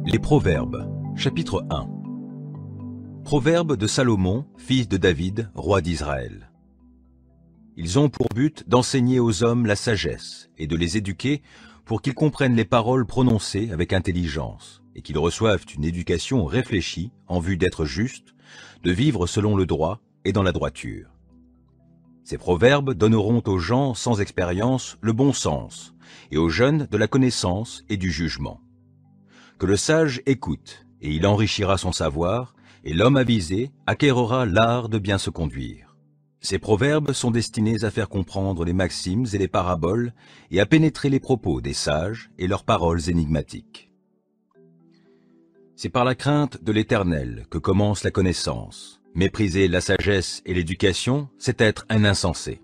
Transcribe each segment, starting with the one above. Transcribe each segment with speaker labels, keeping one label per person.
Speaker 1: Les Proverbes, chapitre 1. Proverbes de Salomon, fils de David, roi d'Israël. Ils ont pour but d'enseigner aux hommes la sagesse et de les éduquer pour qu'ils comprennent les paroles prononcées avec intelligence et qu'ils reçoivent une éducation réfléchie en vue d'être justes, de vivre selon le droit et dans la droiture. Ces proverbes donneront aux gens sans expérience le bon sens et aux jeunes de la connaissance et du jugement. Que le sage écoute, et il enrichira son savoir, et l'homme avisé acquérera l'art de bien se conduire. Ces proverbes sont destinés à faire comprendre les maximes et les paraboles, et à pénétrer les propos des sages et leurs paroles énigmatiques. C'est par la crainte de l'Éternel que commence la connaissance. Mépriser la sagesse et l'éducation, c'est être un insensé.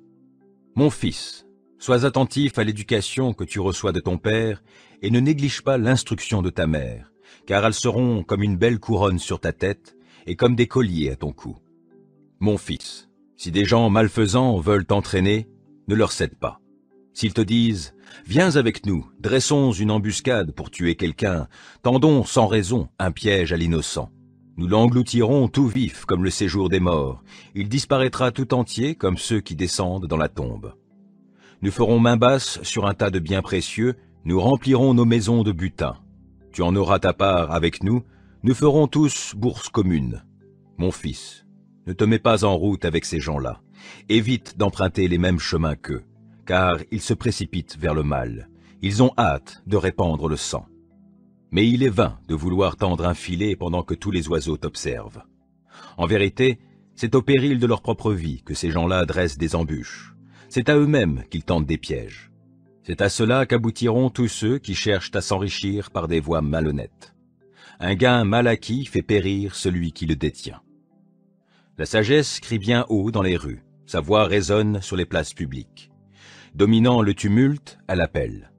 Speaker 1: Mon fils, sois attentif à l'éducation que tu reçois de ton père, et ne néglige pas l'instruction de ta mère, car elles seront comme une belle couronne sur ta tête, et comme des colliers à ton cou. Mon fils, si des gens malfaisants veulent t'entraîner, ne leur cède pas. S'ils te disent « Viens avec nous, dressons une embuscade pour tuer quelqu'un, tendons sans raison un piège à l'innocent. Nous l'engloutirons tout vif comme le séjour des morts, il disparaîtra tout entier comme ceux qui descendent dans la tombe. Nous ferons main basse sur un tas de biens précieux, nous remplirons nos maisons de butin. Tu en auras ta part avec nous, nous ferons tous bourse commune. Mon fils, ne te mets pas en route avec ces gens-là. Évite d'emprunter les mêmes chemins qu'eux, car ils se précipitent vers le mal. Ils ont hâte de répandre le sang. Mais il est vain de vouloir tendre un filet pendant que tous les oiseaux t'observent. En vérité, c'est au péril de leur propre vie que ces gens-là dressent des embûches. C'est à eux-mêmes qu'ils tentent des pièges. C'est à cela qu'aboutiront tous ceux qui cherchent à s'enrichir par des voies malhonnêtes. Un gain mal acquis fait périr celui qui le détient. La sagesse crie bien haut dans les rues, sa voix résonne sur les places publiques. Dominant le tumulte, elle appelle.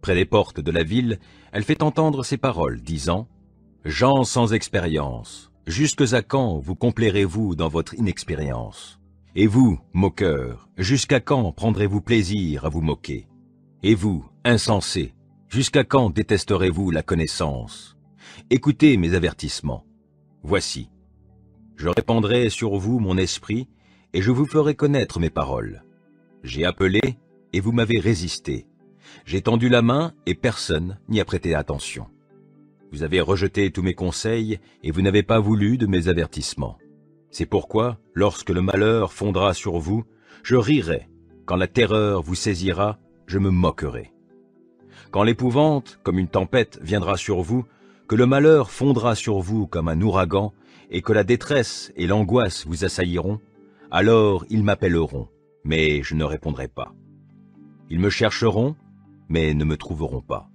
Speaker 1: Près des portes de la ville, elle fait entendre ses paroles, disant « Gens sans expérience, jusque à quand vous complairez-vous dans votre inexpérience? Et vous, moqueurs, jusqu'à quand prendrez-vous plaisir à vous moquer? Et vous, insensés, jusqu'à quand détesterez-vous la connaissance? Écoutez mes avertissements. Voici, je répandrai sur vous mon esprit, et je vous ferai connaître mes paroles. J'ai appelé, et vous m'avez résisté. J'ai tendu la main, et personne n'y a prêté attention. Vous avez rejeté tous mes conseils, et vous n'avez pas voulu de mes avertissements. C'est pourquoi, lorsque le malheur fondra sur vous, je rirai. Quand la terreur vous saisira, je me moquerai. Quand l'épouvante, comme une tempête, viendra sur vous, que le malheur fondra sur vous comme un ouragan, et que la détresse et l'angoisse vous assailliront, alors ils m'appelleront, mais je ne répondrai pas. Ils me chercheront, mais ne me trouveront pas.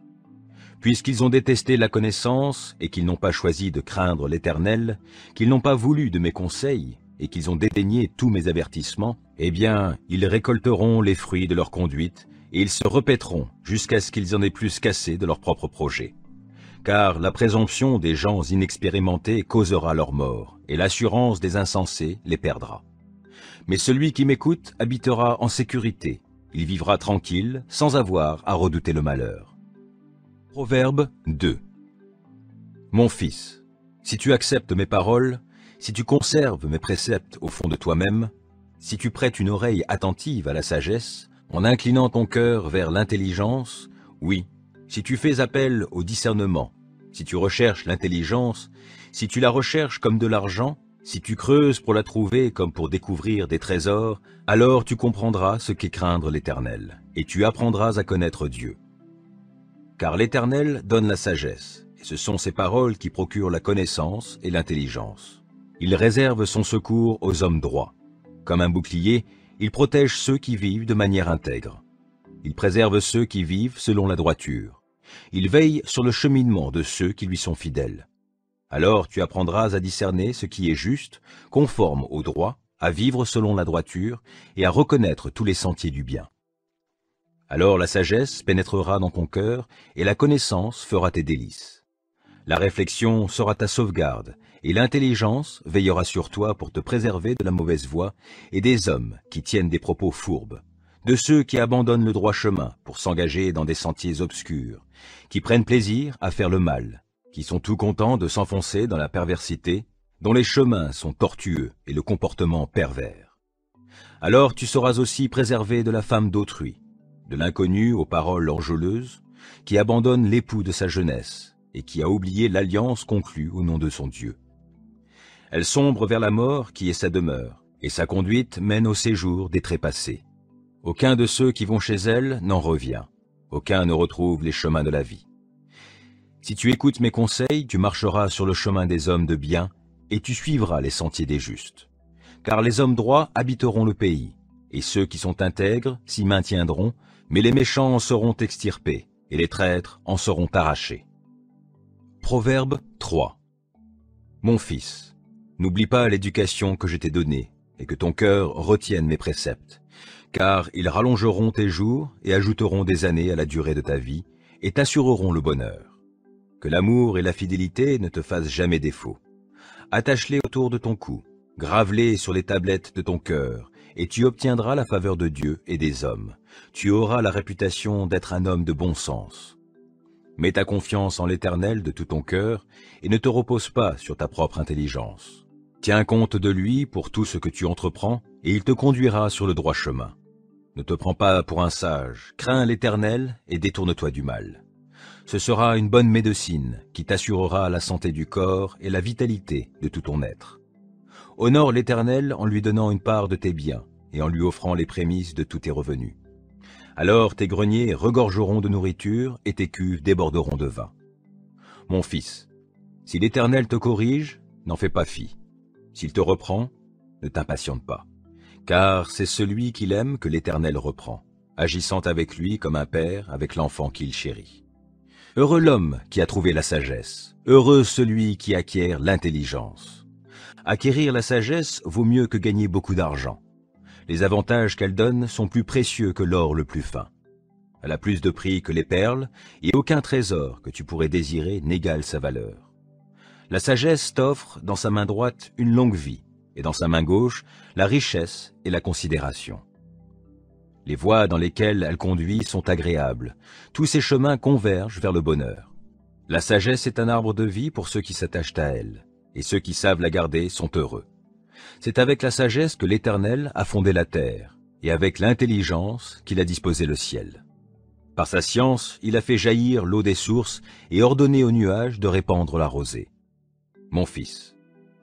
Speaker 1: Puisqu'ils ont détesté la connaissance, et qu'ils n'ont pas choisi de craindre l'Éternel, qu'ils n'ont pas voulu de mes conseils, et qu'ils ont dédaigné tous mes avertissements, eh bien, ils récolteront les fruits de leur conduite, et ils se répéteront jusqu'à ce qu'ils en aient plus qu'assez de leurs propres projets. Car la présomption des gens inexpérimentés causera leur mort, et l'assurance des insensés les perdra. Mais celui qui m'écoute habitera en sécurité, il vivra tranquille, sans avoir à redouter le malheur. Proverbe 2. Mon fils, si tu acceptes mes paroles, si tu conserves mes préceptes au fond de toi-même, si tu prêtes une oreille attentive à la sagesse, en inclinant ton cœur vers l'intelligence, oui, si tu fais appel au discernement, si tu recherches l'intelligence, si tu la recherches comme de l'argent, si tu creuses pour la trouver comme pour découvrir des trésors, alors tu comprendras ce qu'est craindre l'Éternel, et tu apprendras à connaître Dieu. Car l'Éternel donne la sagesse, et ce sont ses paroles qui procurent la connaissance et l'intelligence. Il réserve son secours aux hommes droits. Comme un bouclier, il protège ceux qui vivent de manière intègre. Il préserve ceux qui vivent selon la droiture. Il veille sur le cheminement de ceux qui lui sont fidèles. Alors tu apprendras à discerner ce qui est juste, conforme au droit, à vivre selon la droiture et à reconnaître tous les sentiers du bien. Alors la sagesse pénétrera dans ton cœur et la connaissance fera tes délices. La réflexion sera ta sauvegarde et l'intelligence veillera sur toi pour te préserver de la mauvaise voie et des hommes qui tiennent des propos fourbes, de ceux qui abandonnent le droit chemin pour s'engager dans des sentiers obscurs, qui prennent plaisir à faire le mal, qui sont tout contents de s'enfoncer dans la perversité, dont les chemins sont tortueux et le comportement pervers. Alors tu sauras aussi préserver de la femme d'autrui, de l'inconnu aux paroles enjôleuses, qui abandonne l'époux de sa jeunesse et qui a oublié l'alliance conclue au nom de son Dieu. Elle sombre vers la mort qui est sa demeure, et sa conduite mène au séjour des trépassés. Aucun de ceux qui vont chez elle n'en revient, aucun ne retrouve les chemins de la vie. Si tu écoutes mes conseils, tu marcheras sur le chemin des hommes de bien, et tu suivras les sentiers des justes. Car les hommes droits habiteront le pays, et ceux qui sont intègres s'y maintiendront, mais les méchants en seront extirpés, et les traîtres en seront arrachés. Proverbe 3. Mon fils, n'oublie pas l'éducation que je t'ai donnée, et que ton cœur retienne mes préceptes, car ils rallongeront tes jours et ajouteront des années à la durée de ta vie, et t'assureront le bonheur. Que l'amour et la fidélité ne te fassent jamais défaut. Attache-les autour de ton cou, grave-les sur les tablettes de ton cœur, et tu obtiendras la faveur de Dieu et des hommes. Tu auras la réputation d'être un homme de bon sens. Mets ta confiance en l'Éternel de tout ton cœur, et ne te repose pas sur ta propre intelligence. Tiens compte de lui pour tout ce que tu entreprends, et il te conduira sur le droit chemin. Ne te prends pas pour un sage, crains l'Éternel et détourne-toi du mal. Ce sera une bonne médecine qui t'assurera la santé du corps et la vitalité de tout ton être. Honore l'Éternel en lui donnant une part de tes biens et en lui offrant les prémices de tous tes revenus. Alors tes greniers regorgeront de nourriture et tes cuves déborderont de vin. Mon fils, si l'Éternel te corrige, n'en fais pas fi. S'il te reprend, ne t'impatiente pas. Car c'est celui qu'il aime que l'Éternel reprend, agissant avec lui comme un père avec l'enfant qu'il chérit. Heureux l'homme qui a trouvé la sagesse, heureux celui qui acquiert l'intelligence. Acquérir la sagesse vaut mieux que gagner beaucoup d'argent. Les avantages qu'elle donne sont plus précieux que l'or le plus fin. Elle a plus de prix que les perles, et aucun trésor que tu pourrais désirer n'égale sa valeur. La sagesse t'offre dans sa main droite une longue vie, et dans sa main gauche la richesse et la considération. Les voies dans lesquelles elle conduit sont agréables, tous ses chemins convergent vers le bonheur. La sagesse est un arbre de vie pour ceux qui s'attachent à elle, et ceux qui savent la garder sont heureux. C'est avec la sagesse que l'Éternel a fondé la terre, et avec l'intelligence qu'il a disposé le ciel. Par sa science, il a fait jaillir l'eau des sources et ordonné aux nuages de répandre la rosée. Mon fils,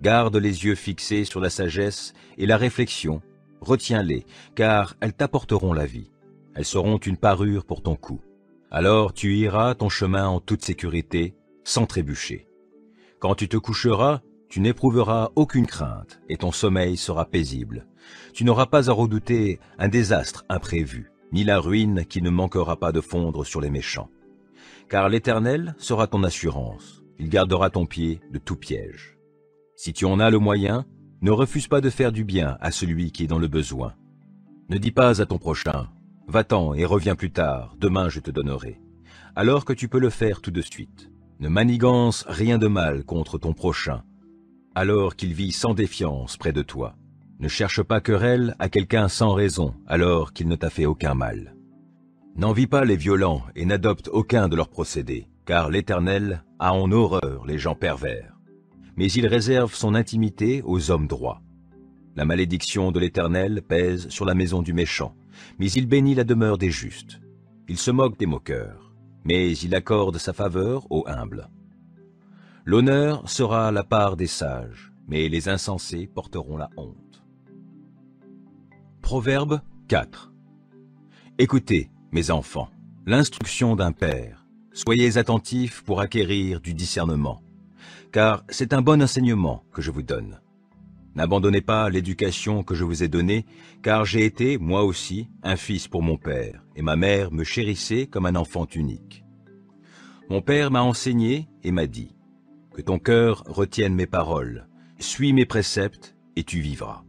Speaker 1: garde les yeux fixés sur la sagesse et la réflexion, retiens-les, car elles t'apporteront la vie. Elles seront une parure pour ton cou. Alors tu iras ton chemin en toute sécurité, sans trébucher. Quand tu te coucheras, tu n'éprouveras aucune crainte, et ton sommeil sera paisible. Tu n'auras pas à redouter un désastre imprévu, ni la ruine qui ne manquera pas de fondre sur les méchants. Car l'Éternel sera ton assurance, il gardera ton pied de tout piège. Si tu en as le moyen, ne refuse pas de faire du bien à celui qui est dans le besoin. Ne dis pas à ton prochain, « Va-t'en et reviens plus tard, demain je te donnerai », alors que tu peux le faire tout de suite. Ne manigance rien de mal contre ton prochain, alors qu'il vit sans défiance près de toi. Ne cherche pas querelle à quelqu'un sans raison, alors qu'il ne t'a fait aucun mal. N'envie pas les violents et n'adopte aucun de leurs procédés, car l'Éternel a en horreur les gens pervers. Mais il réserve son intimité aux hommes droits. La malédiction de l'Éternel pèse sur la maison du méchant, mais il bénit la demeure des justes. Il se moque des moqueurs, mais il accorde sa faveur aux humbles. L'honneur sera la part des sages, mais les insensés porteront la honte. Proverbe 4. Écoutez, mes enfants, l'instruction d'un père. Soyez attentifs pour acquérir du discernement, car c'est un bon enseignement que je vous donne. N'abandonnez pas l'éducation que je vous ai donnée, car j'ai été, moi aussi, un fils pour mon père, et ma mère me chérissait comme un enfant unique. Mon père m'a enseigné et m'a dit, « Que ton cœur retienne mes paroles, suis mes préceptes et tu vivras. »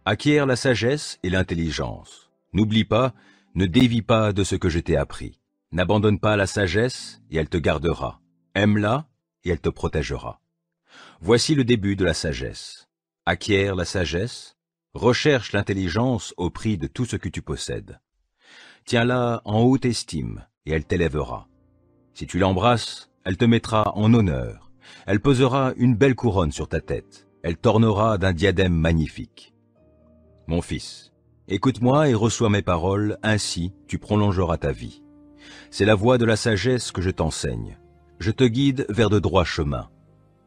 Speaker 1: Acquiert la sagesse et l'intelligence. N'oublie pas, ne dévie pas de ce que je t'ai appris. N'abandonne pas la sagesse et elle te gardera. Aime-la et elle te protégera. Voici le début de la sagesse. Acquiert la sagesse, recherche l'intelligence au prix de tout ce que tu possèdes. Tiens-la en haute estime, et elle t'élèvera. Si tu l'embrasses, elle te mettra en honneur. Elle posera une belle couronne sur ta tête. Elle t'ornera d'un diadème magnifique. Mon fils, écoute-moi et reçois mes paroles, ainsi tu prolongeras ta vie. C'est la voie de la sagesse que je t'enseigne. Je te guide vers de droits chemins.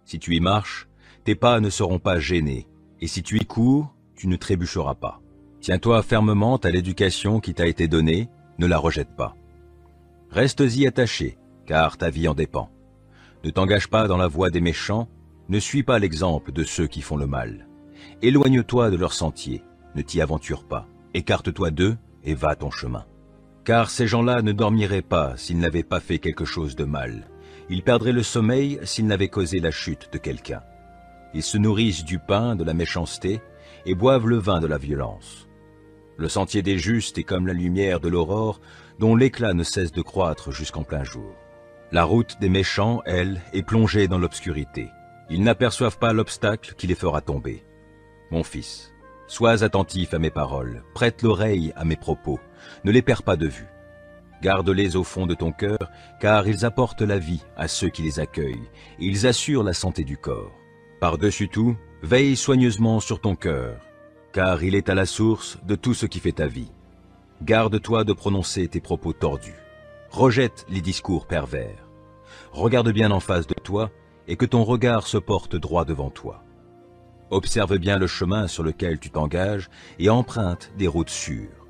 Speaker 1: Si tu y marches, tes pas ne seront pas gênés, et si tu y cours, tu ne trébucheras pas. Tiens-toi fermement à l'éducation qui t'a été donnée, ne la rejette pas. Restes-y attaché, car ta vie en dépend. Ne t'engage pas dans la voie des méchants, ne suis pas l'exemple de ceux qui font le mal. Éloigne-toi de leur sentier, ne t'y aventure pas, écarte-toi d'eux et va ton chemin. Car ces gens-là ne dormiraient pas s'ils n'avaient pas fait quelque chose de mal. Ils perdraient le sommeil s'ils n'avaient causé la chute de quelqu'un. Ils se nourrissent du pain de la méchanceté et boivent le vin de la violence. Le sentier des justes est comme la lumière de l'aurore, dont l'éclat ne cesse de croître jusqu'en plein jour. La route des méchants, elle, est plongée dans l'obscurité. Ils n'aperçoivent pas l'obstacle qui les fera tomber. Mon fils, sois attentif à mes paroles, prête l'oreille à mes propos, ne les perds pas de vue. Garde-les au fond de ton cœur, car ils apportent la vie à ceux qui les accueillent, et ils assurent la santé du corps. Par-dessus tout, veille soigneusement sur ton cœur, car il est à la source de tout ce qui fait ta vie. Garde-toi de prononcer tes propos tordus. Rejette les discours pervers. Regarde bien en face de toi, et que ton regard se porte droit devant toi. Observe bien le chemin sur lequel tu t'engages, et emprunte des routes sûres.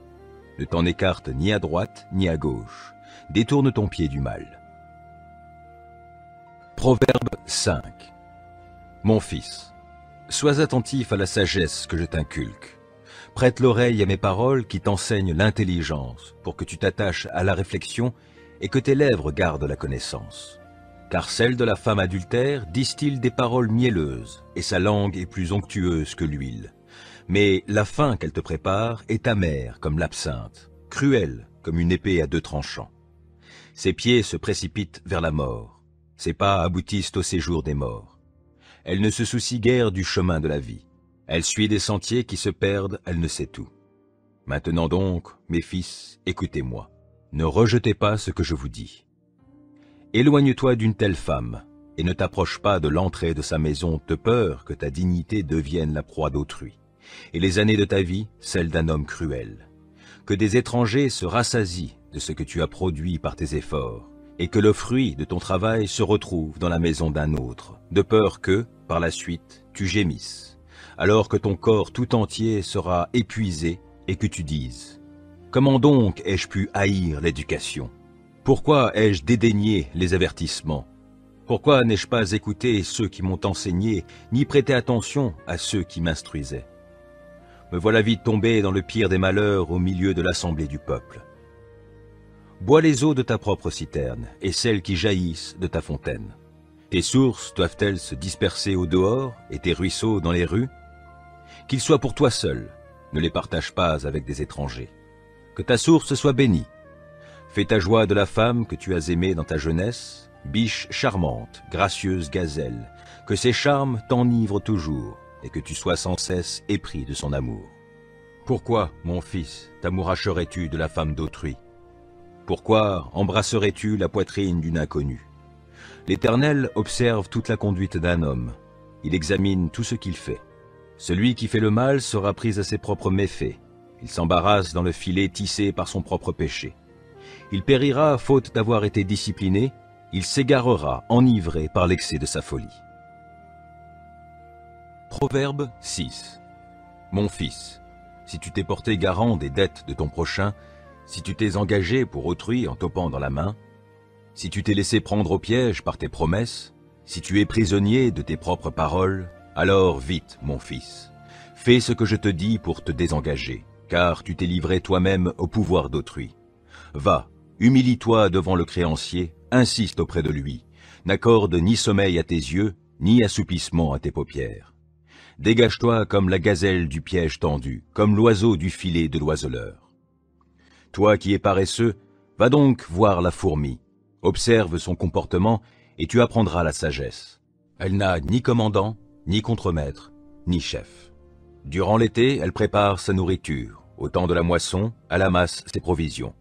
Speaker 1: Ne t'en écarte ni à droite ni à gauche. Détourne ton pied du mal. Proverbe 5. Mon fils, sois attentif à la sagesse que je t'inculque. Prête l'oreille à mes paroles qui t'enseignent l'intelligence, pour que tu t'attaches à la réflexion et que tes lèvres gardent la connaissance. Car celle de la femme adultère distille des paroles mielleuses, et sa langue est plus onctueuse que l'huile. Mais la faim qu'elle te prépare est amère comme l'absinthe, cruelle comme une épée à deux tranchants. Ses pieds se précipitent vers la mort, ses pas aboutissent au séjour des morts. Elle ne se soucie guère du chemin de la vie. Elle suit des sentiers qui se perdent, elle ne sait tout. Maintenant donc, mes fils, écoutez-moi. Ne rejetez pas ce que je vous dis. Éloigne-toi d'une telle femme, et ne t'approche pas de l'entrée de sa maison de peur que ta dignité devienne la proie d'autrui, et les années de ta vie, celles d'un homme cruel. Que des étrangers se rassasient de ce que tu as produit par tes efforts, et que le fruit de ton travail se retrouve dans la maison d'un autre, de peur que, par la suite, tu gémisses, alors que ton corps tout entier sera épuisé et que tu dises « Comment donc ai-je pu haïr l'éducation ? Pourquoi ai-je dédaigné les avertissements ? Pourquoi n'ai-je pas écouté ceux qui m'ont enseigné, ni prêté attention à ceux qui m'instruisaient ? Me voilà vite tombé dans le pire des malheurs au milieu de l'assemblée du peuple. Bois les eaux de ta propre citerne et celles qui jaillissent de ta fontaine. Tes sources doivent-elles se disperser au dehors et tes ruisseaux dans les rues ? Qu'ils soient pour toi seul, ne les partage pas avec des étrangers. Que ta source soit bénie. Fais ta joie de la femme que tu as aimée dans ta jeunesse, biche charmante, gracieuse gazelle, que ses charmes t'enivrent toujours, et que tu sois sans cesse épris de son amour. Pourquoi, mon fils, t'amouracherais-tu de la femme d'autrui? Pourquoi embrasserais-tu la poitrine d'une inconnue? L'Éternel observe toute la conduite d'un homme. Il examine tout ce qu'il fait. Celui qui fait le mal sera pris à ses propres méfaits. Il s'embarrasse dans le filet tissé par son propre péché. Il périra faute d'avoir été discipliné, il s'égarera enivré par l'excès de sa folie. Proverbe 6. Mon fils, si tu t'es porté garant des dettes de ton prochain, si tu t'es engagé pour autrui en topant dans la main, si tu t'es laissé prendre au piège par tes promesses, si tu es prisonnier de tes propres paroles, alors vite, mon fils, fais ce que je te dis pour te désengager, car tu t'es livré toi-même au pouvoir d'autrui. Va, humilie-toi devant le créancier, insiste auprès de lui, n'accorde ni sommeil à tes yeux, ni assoupissement à tes paupières. Dégage-toi comme la gazelle du piège tendu, comme l'oiseau du filet de l'oiseleur. Toi qui es paresseux, va donc voir la fourmi, observe son comportement et tu apprendras la sagesse. Elle n'a ni commandant, ni contremaître, ni chef. Durant l'été, elle prépare sa nourriture, au temps de la moisson, elle amasse ses provisions.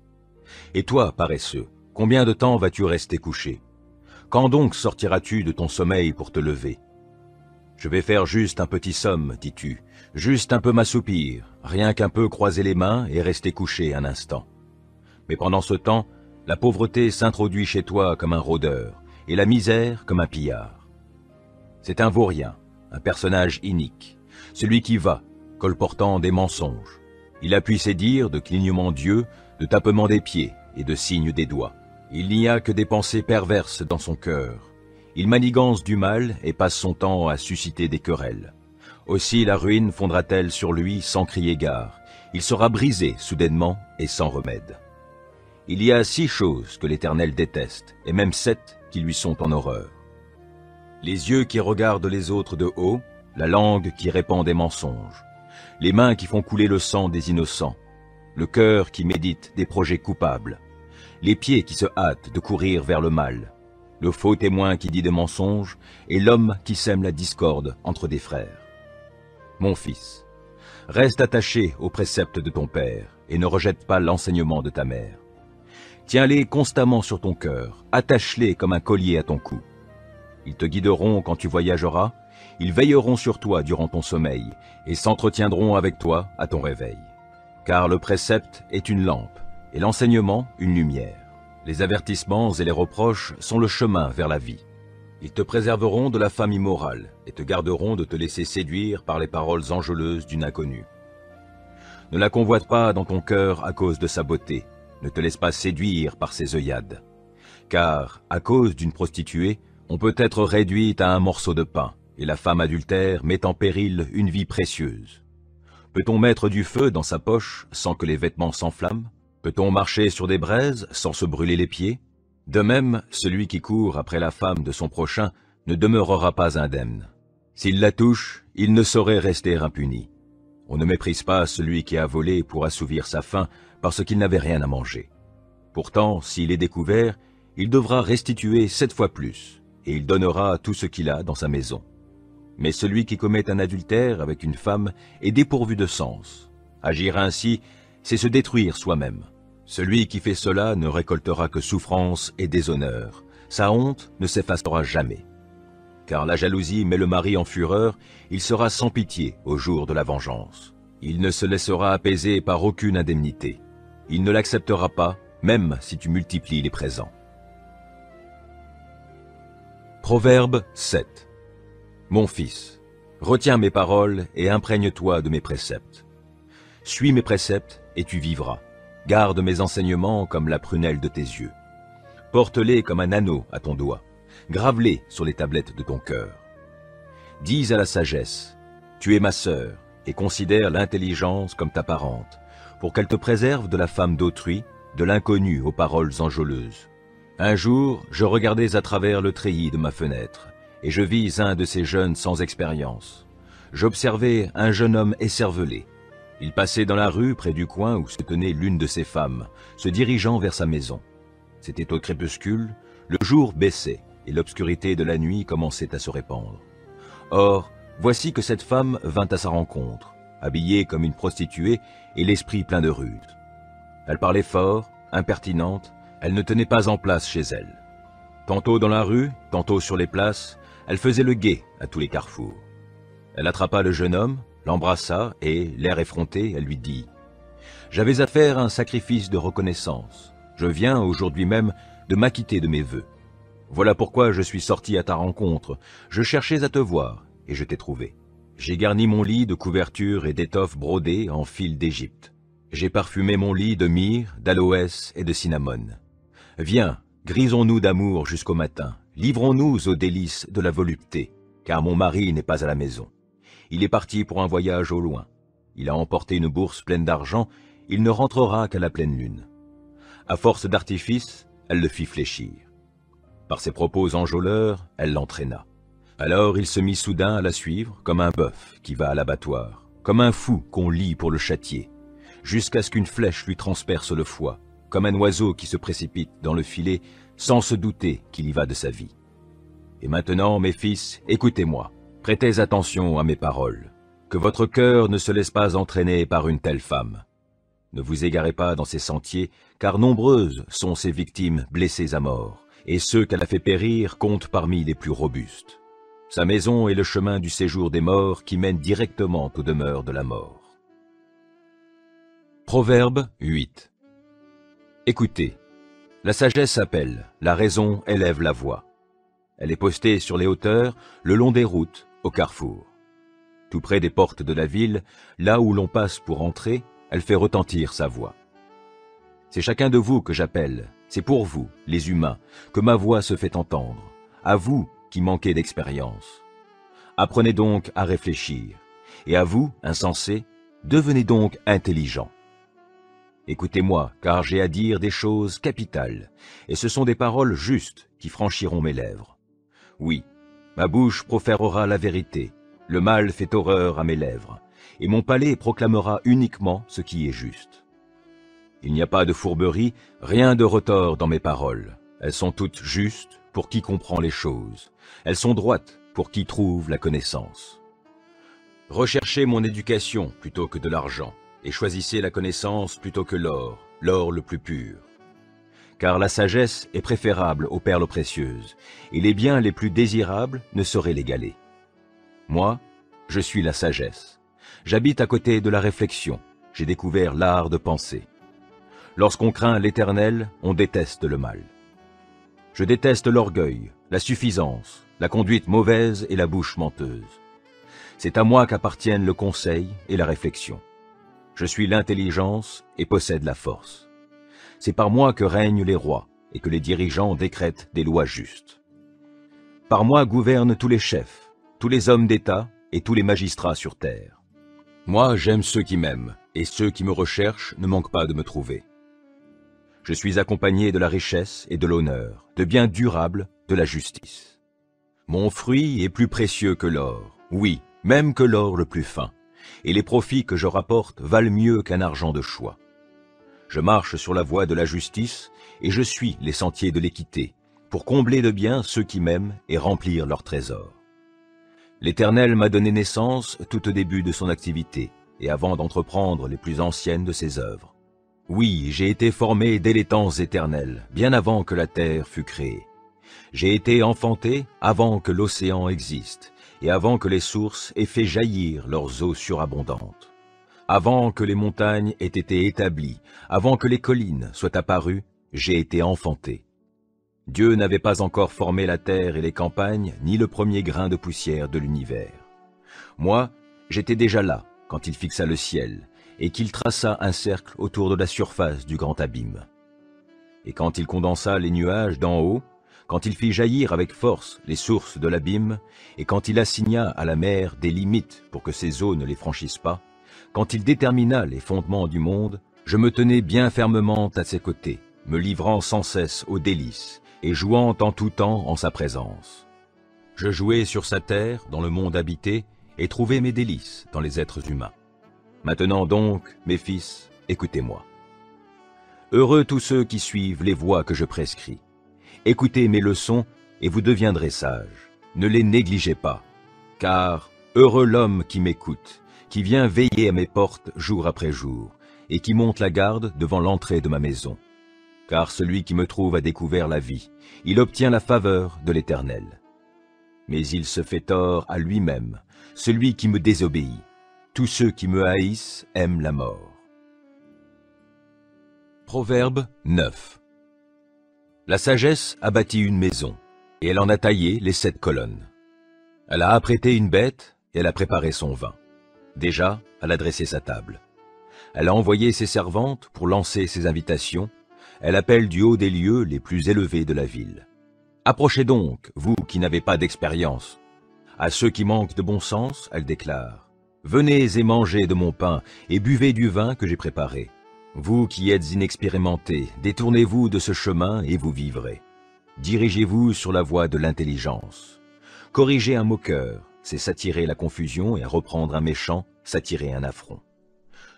Speaker 1: Et toi, paresseux, combien de temps vas-tu rester couché? Quand donc sortiras-tu de ton sommeil pour te lever? Je vais faire juste un petit somme, dis-tu, juste un peu m'assoupir, rien qu'un peu croiser les mains et rester couché un instant. Mais pendant ce temps, la pauvreté s'introduit chez toi comme un rôdeur, et la misère comme un pillard. C'est un vaurien, un personnage inique, celui qui va, colportant des mensonges. Il appuie ses dires de clignement d'yeux, de tapement des pieds et de signes des doigts. Il n'y a que des pensées perverses dans son cœur. Il manigance du mal et passe son temps à susciter des querelles. Aussi la ruine fondra-t-elle sur lui sans crier gare. Il sera brisé soudainement et sans remède. Il y a 6 choses que l'Éternel déteste, et même 7 qui lui sont en horreur. Les yeux qui regardent les autres de haut, la langue qui répand des mensonges, les mains qui font couler le sang des innocents, le cœur qui médite des projets coupables, les pieds qui se hâtent de courir vers le mal, le faux témoin qui dit des mensonges, et l'homme qui sème la discorde entre des frères. Mon fils, reste attaché aux préceptes de ton père, et ne rejette pas l'enseignement de ta mère. Tiens-les constamment sur ton cœur, attache-les comme un collier à ton cou. Ils te guideront quand tu voyageras, ils veilleront sur toi durant ton sommeil, et s'entretiendront avec toi à ton réveil. Car le précepte est une lampe, et l'enseignement une lumière. Les avertissements et les reproches sont le chemin vers la vie. Ils te préserveront de la femme immorale, et te garderont de te laisser séduire par les paroles enjôleuses d'une inconnue. Ne la convoite pas dans ton cœur à cause de sa beauté, ne te laisse pas séduire par ses œillades. Car, à cause d'une prostituée, on peut être réduite à un morceau de pain, et la femme adultère met en péril une vie précieuse. Peut-on mettre du feu dans sa poche sans que les vêtements s'enflamment? Peut-on marcher sur des braises sans se brûler les pieds? De même, celui qui court après la femme de son prochain ne demeurera pas indemne. S'il la touche, il ne saurait rester impuni. On ne méprise pas celui qui a volé pour assouvir sa faim parce qu'il n'avait rien à manger. Pourtant, s'il est découvert, il devra restituer 7 fois plus, et il donnera tout ce qu'il a dans sa maison. Mais celui qui commet un adultère avec une femme est dépourvu de sens. Agir ainsi, c'est se détruire soi-même. Celui qui fait cela ne récoltera que souffrance et déshonneur. Sa honte ne s'effacera jamais. Car la jalousie met le mari en fureur, il sera sans pitié au jour de la vengeance. Il ne se laissera apaiser par aucune indemnité. Il ne l'acceptera pas, même si tu multiplies les présents. Proverbe 7. Mon fils, retiens mes paroles et imprègne-toi de mes préceptes. Suis mes préceptes et tu vivras. Garde mes enseignements comme la prunelle de tes yeux. Porte-les comme un anneau à ton doigt. Grave-les sur les tablettes de ton cœur. Dis à la sagesse, tu es ma sœur, et considère l'intelligence comme ta parente, pour qu'elle te préserve de la femme d'autrui, de l'inconnu aux paroles enjôleuses. Un jour, je regardais à travers le treillis de ma fenêtre, et je vis un de ces jeunes sans expérience. J'observais un jeune homme écervelé. Il passait dans la rue près du coin où se tenait l'une de ses femmes, se dirigeant vers sa maison. C'était au crépuscule, le jour baissait, et l'obscurité de la nuit commençait à se répandre. Or, voici que cette femme vint à sa rencontre, habillée comme une prostituée et l'esprit plein de ruse. Elle parlait fort, impertinente, elle ne tenait pas en place chez elle. Tantôt dans la rue, tantôt sur les places, elle faisait le guet à tous les carrefours. Elle attrapa le jeune homme, l'embrassa et, l'air effronté, elle lui dit « J'avais à faire un sacrifice de reconnaissance. Je viens aujourd'hui même de m'acquitter de mes vœux. Voilà pourquoi je suis sorti à ta rencontre. Je cherchais à te voir, et je t'ai trouvé. J'ai garni mon lit de couvertures et d'étoffes brodées en fil d'Égypte. J'ai parfumé mon lit de myrrhe, d'aloès et de cinnamon. Viens, grisons-nous d'amour jusqu'au matin. Livrons-nous aux délices de la volupté, car mon mari n'est pas à la maison. Il est parti pour un voyage au loin. Il a emporté une bourse pleine d'argent, il ne rentrera qu'à la pleine lune. » À force d'artifice, elle le fit fléchir. Par ses propos enjôleurs, elle l'entraîna. Alors il se mit soudain à la suivre, comme un bœuf qui va à l'abattoir, comme un fou qu'on lie pour le châtier, jusqu'à ce qu'une flèche lui transperce le foie, comme un oiseau qui se précipite dans le filet sans se douter qu'il y va de sa vie. Et maintenant, mes fils, écoutez-moi, prêtez attention à mes paroles, que votre cœur ne se laisse pas entraîner par une telle femme. Ne vous égarez pas dans ses sentiers, car nombreuses sont ses victimes blessées à mort, et ceux qu'elle a fait périr comptent parmi les plus robustes. Sa maison est le chemin du séjour des morts qui mène directement aux demeures de la mort. Proverbe 8. Écoutez, la sagesse appelle, la raison élève la voix. Elle est postée sur les hauteurs, le long des routes, au carrefour. Tout près des portes de la ville, là où l'on passe pour entrer, elle fait retentir sa voix. C'est chacun de vous que j'appelle, c'est pour vous, les humains, que ma voix se fait entendre, à vous qui manquez d'expérience. Apprenez donc à réfléchir, et à vous, insensés, devenez donc intelligents. Écoutez-moi, car j'ai à dire des choses capitales, et ce sont des paroles justes qui franchiront mes lèvres. Oui, ma bouche proférera la vérité, le mal fait horreur à mes lèvres, et mon palais proclamera uniquement ce qui est juste. Il n'y a pas de fourberie, rien de retors dans mes paroles. Elles sont toutes justes pour qui comprend les choses. Elles sont droites pour qui trouve la connaissance. Recherchez mon éducation plutôt que de l'argent, et choisissez la connaissance plutôt que l'or le plus pur. Car la sagesse est préférable aux perles précieuses, et les biens les plus désirables ne sauraient l'égaler. Moi, je suis la sagesse. J'habite à côté de la réflexion, j'ai découvert l'art de penser. Lorsqu'on craint l'Éternel, on déteste le mal. Je déteste l'orgueil, la suffisance, la conduite mauvaise et la bouche menteuse. C'est à moi qu'appartiennent le conseil et la réflexion. Je suis l'intelligence et possède la force. C'est par moi que règnent les rois et que les dirigeants décrètent des lois justes. Par moi gouvernent tous les chefs, tous les hommes d'État et tous les magistrats sur terre. Moi, j'aime ceux qui m'aiment, et ceux qui me recherchent ne manquent pas de me trouver. Je suis accompagné de la richesse et de l'honneur, de biens durables, de la justice. Mon fruit est plus précieux que l'or, oui, même que l'or le plus fin, et les profits que je rapporte valent mieux qu'un argent de choix. Je marche sur la voie de la justice, et je suis les sentiers de l'équité, pour combler de bien ceux qui m'aiment et remplir leurs trésors. L'Éternel m'a donné naissance tout au début de son activité, et avant d'entreprendre les plus anciennes de ses œuvres. Oui, j'ai été formé dès les temps éternels, bien avant que la terre fût créée. J'ai été enfanté avant que l'océan existe, et avant que les sources aient fait jaillir leurs eaux surabondantes. Avant que les montagnes aient été établies, avant que les collines soient apparues, j'ai été enfanté. Dieu n'avait pas encore formé la terre et les campagnes, ni le premier grain de poussière de l'univers. Moi, j'étais déjà là, quand il fixa le ciel, et qu'il traça un cercle autour de la surface du grand abîme. Et quand il condensa les nuages d'en haut, quand il fit jaillir avec force les sources de l'abîme, et quand il assigna à la mer des limites pour que ses eaux ne les franchissent pas, quand il détermina les fondements du monde, je me tenais bien fermement à ses côtés, me livrant sans cesse aux délices, et jouant en tout temps en sa présence. Je jouais sur sa terre, dans le monde habité, et trouvais mes délices dans les êtres humains. Maintenant donc, mes fils, écoutez-moi. Heureux tous ceux qui suivent les voies que je prescris. Écoutez mes leçons et vous deviendrez sages. Ne les négligez pas, car heureux l'homme qui m'écoute, qui vient veiller à mes portes jour après jour, et qui monte la garde devant l'entrée de ma maison. Car celui qui me trouve a découvert la vie, il obtient la faveur de l'Éternel. Mais il se fait tort à lui-même, celui qui me désobéit. Tous ceux qui me haïssent aiment la mort. Proverbe 9. La sagesse a bâti une maison, et elle en a taillé les 7 colonnes. Elle a apprêté une bête, et elle a préparé son vin. Déjà, elle a dressé sa table. Elle a envoyé ses servantes pour lancer ses invitations. Elle appelle du haut des lieux les plus élevés de la ville. Approchez donc, vous qui n'avez pas d'expérience. À ceux qui manquent de bon sens, elle déclare. Venez et mangez de mon pain et buvez du vin que j'ai préparé. Vous qui êtes inexpérimentés, détournez-vous de ce chemin et vous vivrez. Dirigez-vous sur la voie de l'intelligence. Corriger un moqueur, c'est s'attirer la confusion, et reprendre un méchant, s'attirer un affront.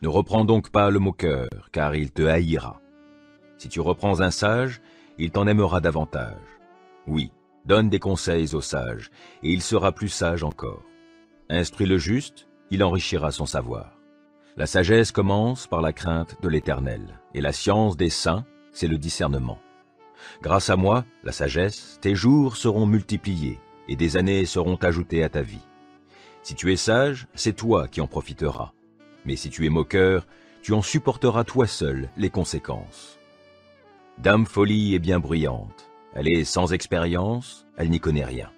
Speaker 1: Ne reprends donc pas le moqueur, car il te haïra. Si tu reprends un sage, il t'en aimera davantage. Oui, donne des conseils au sage, et il sera plus sage encore. Instruis le juste, il enrichira son savoir. La sagesse commence par la crainte de l'Éternel, et la science des saints, c'est le discernement. Grâce à moi, la sagesse, tes jours seront multipliés, et des années seront ajoutées à ta vie. Si tu es sage, c'est toi qui en profiteras. Mais si tu es moqueur, tu en supporteras toi seul les conséquences. Dame Folie est bien bruyante. Elle est sans expérience, elle n'y connaît rien.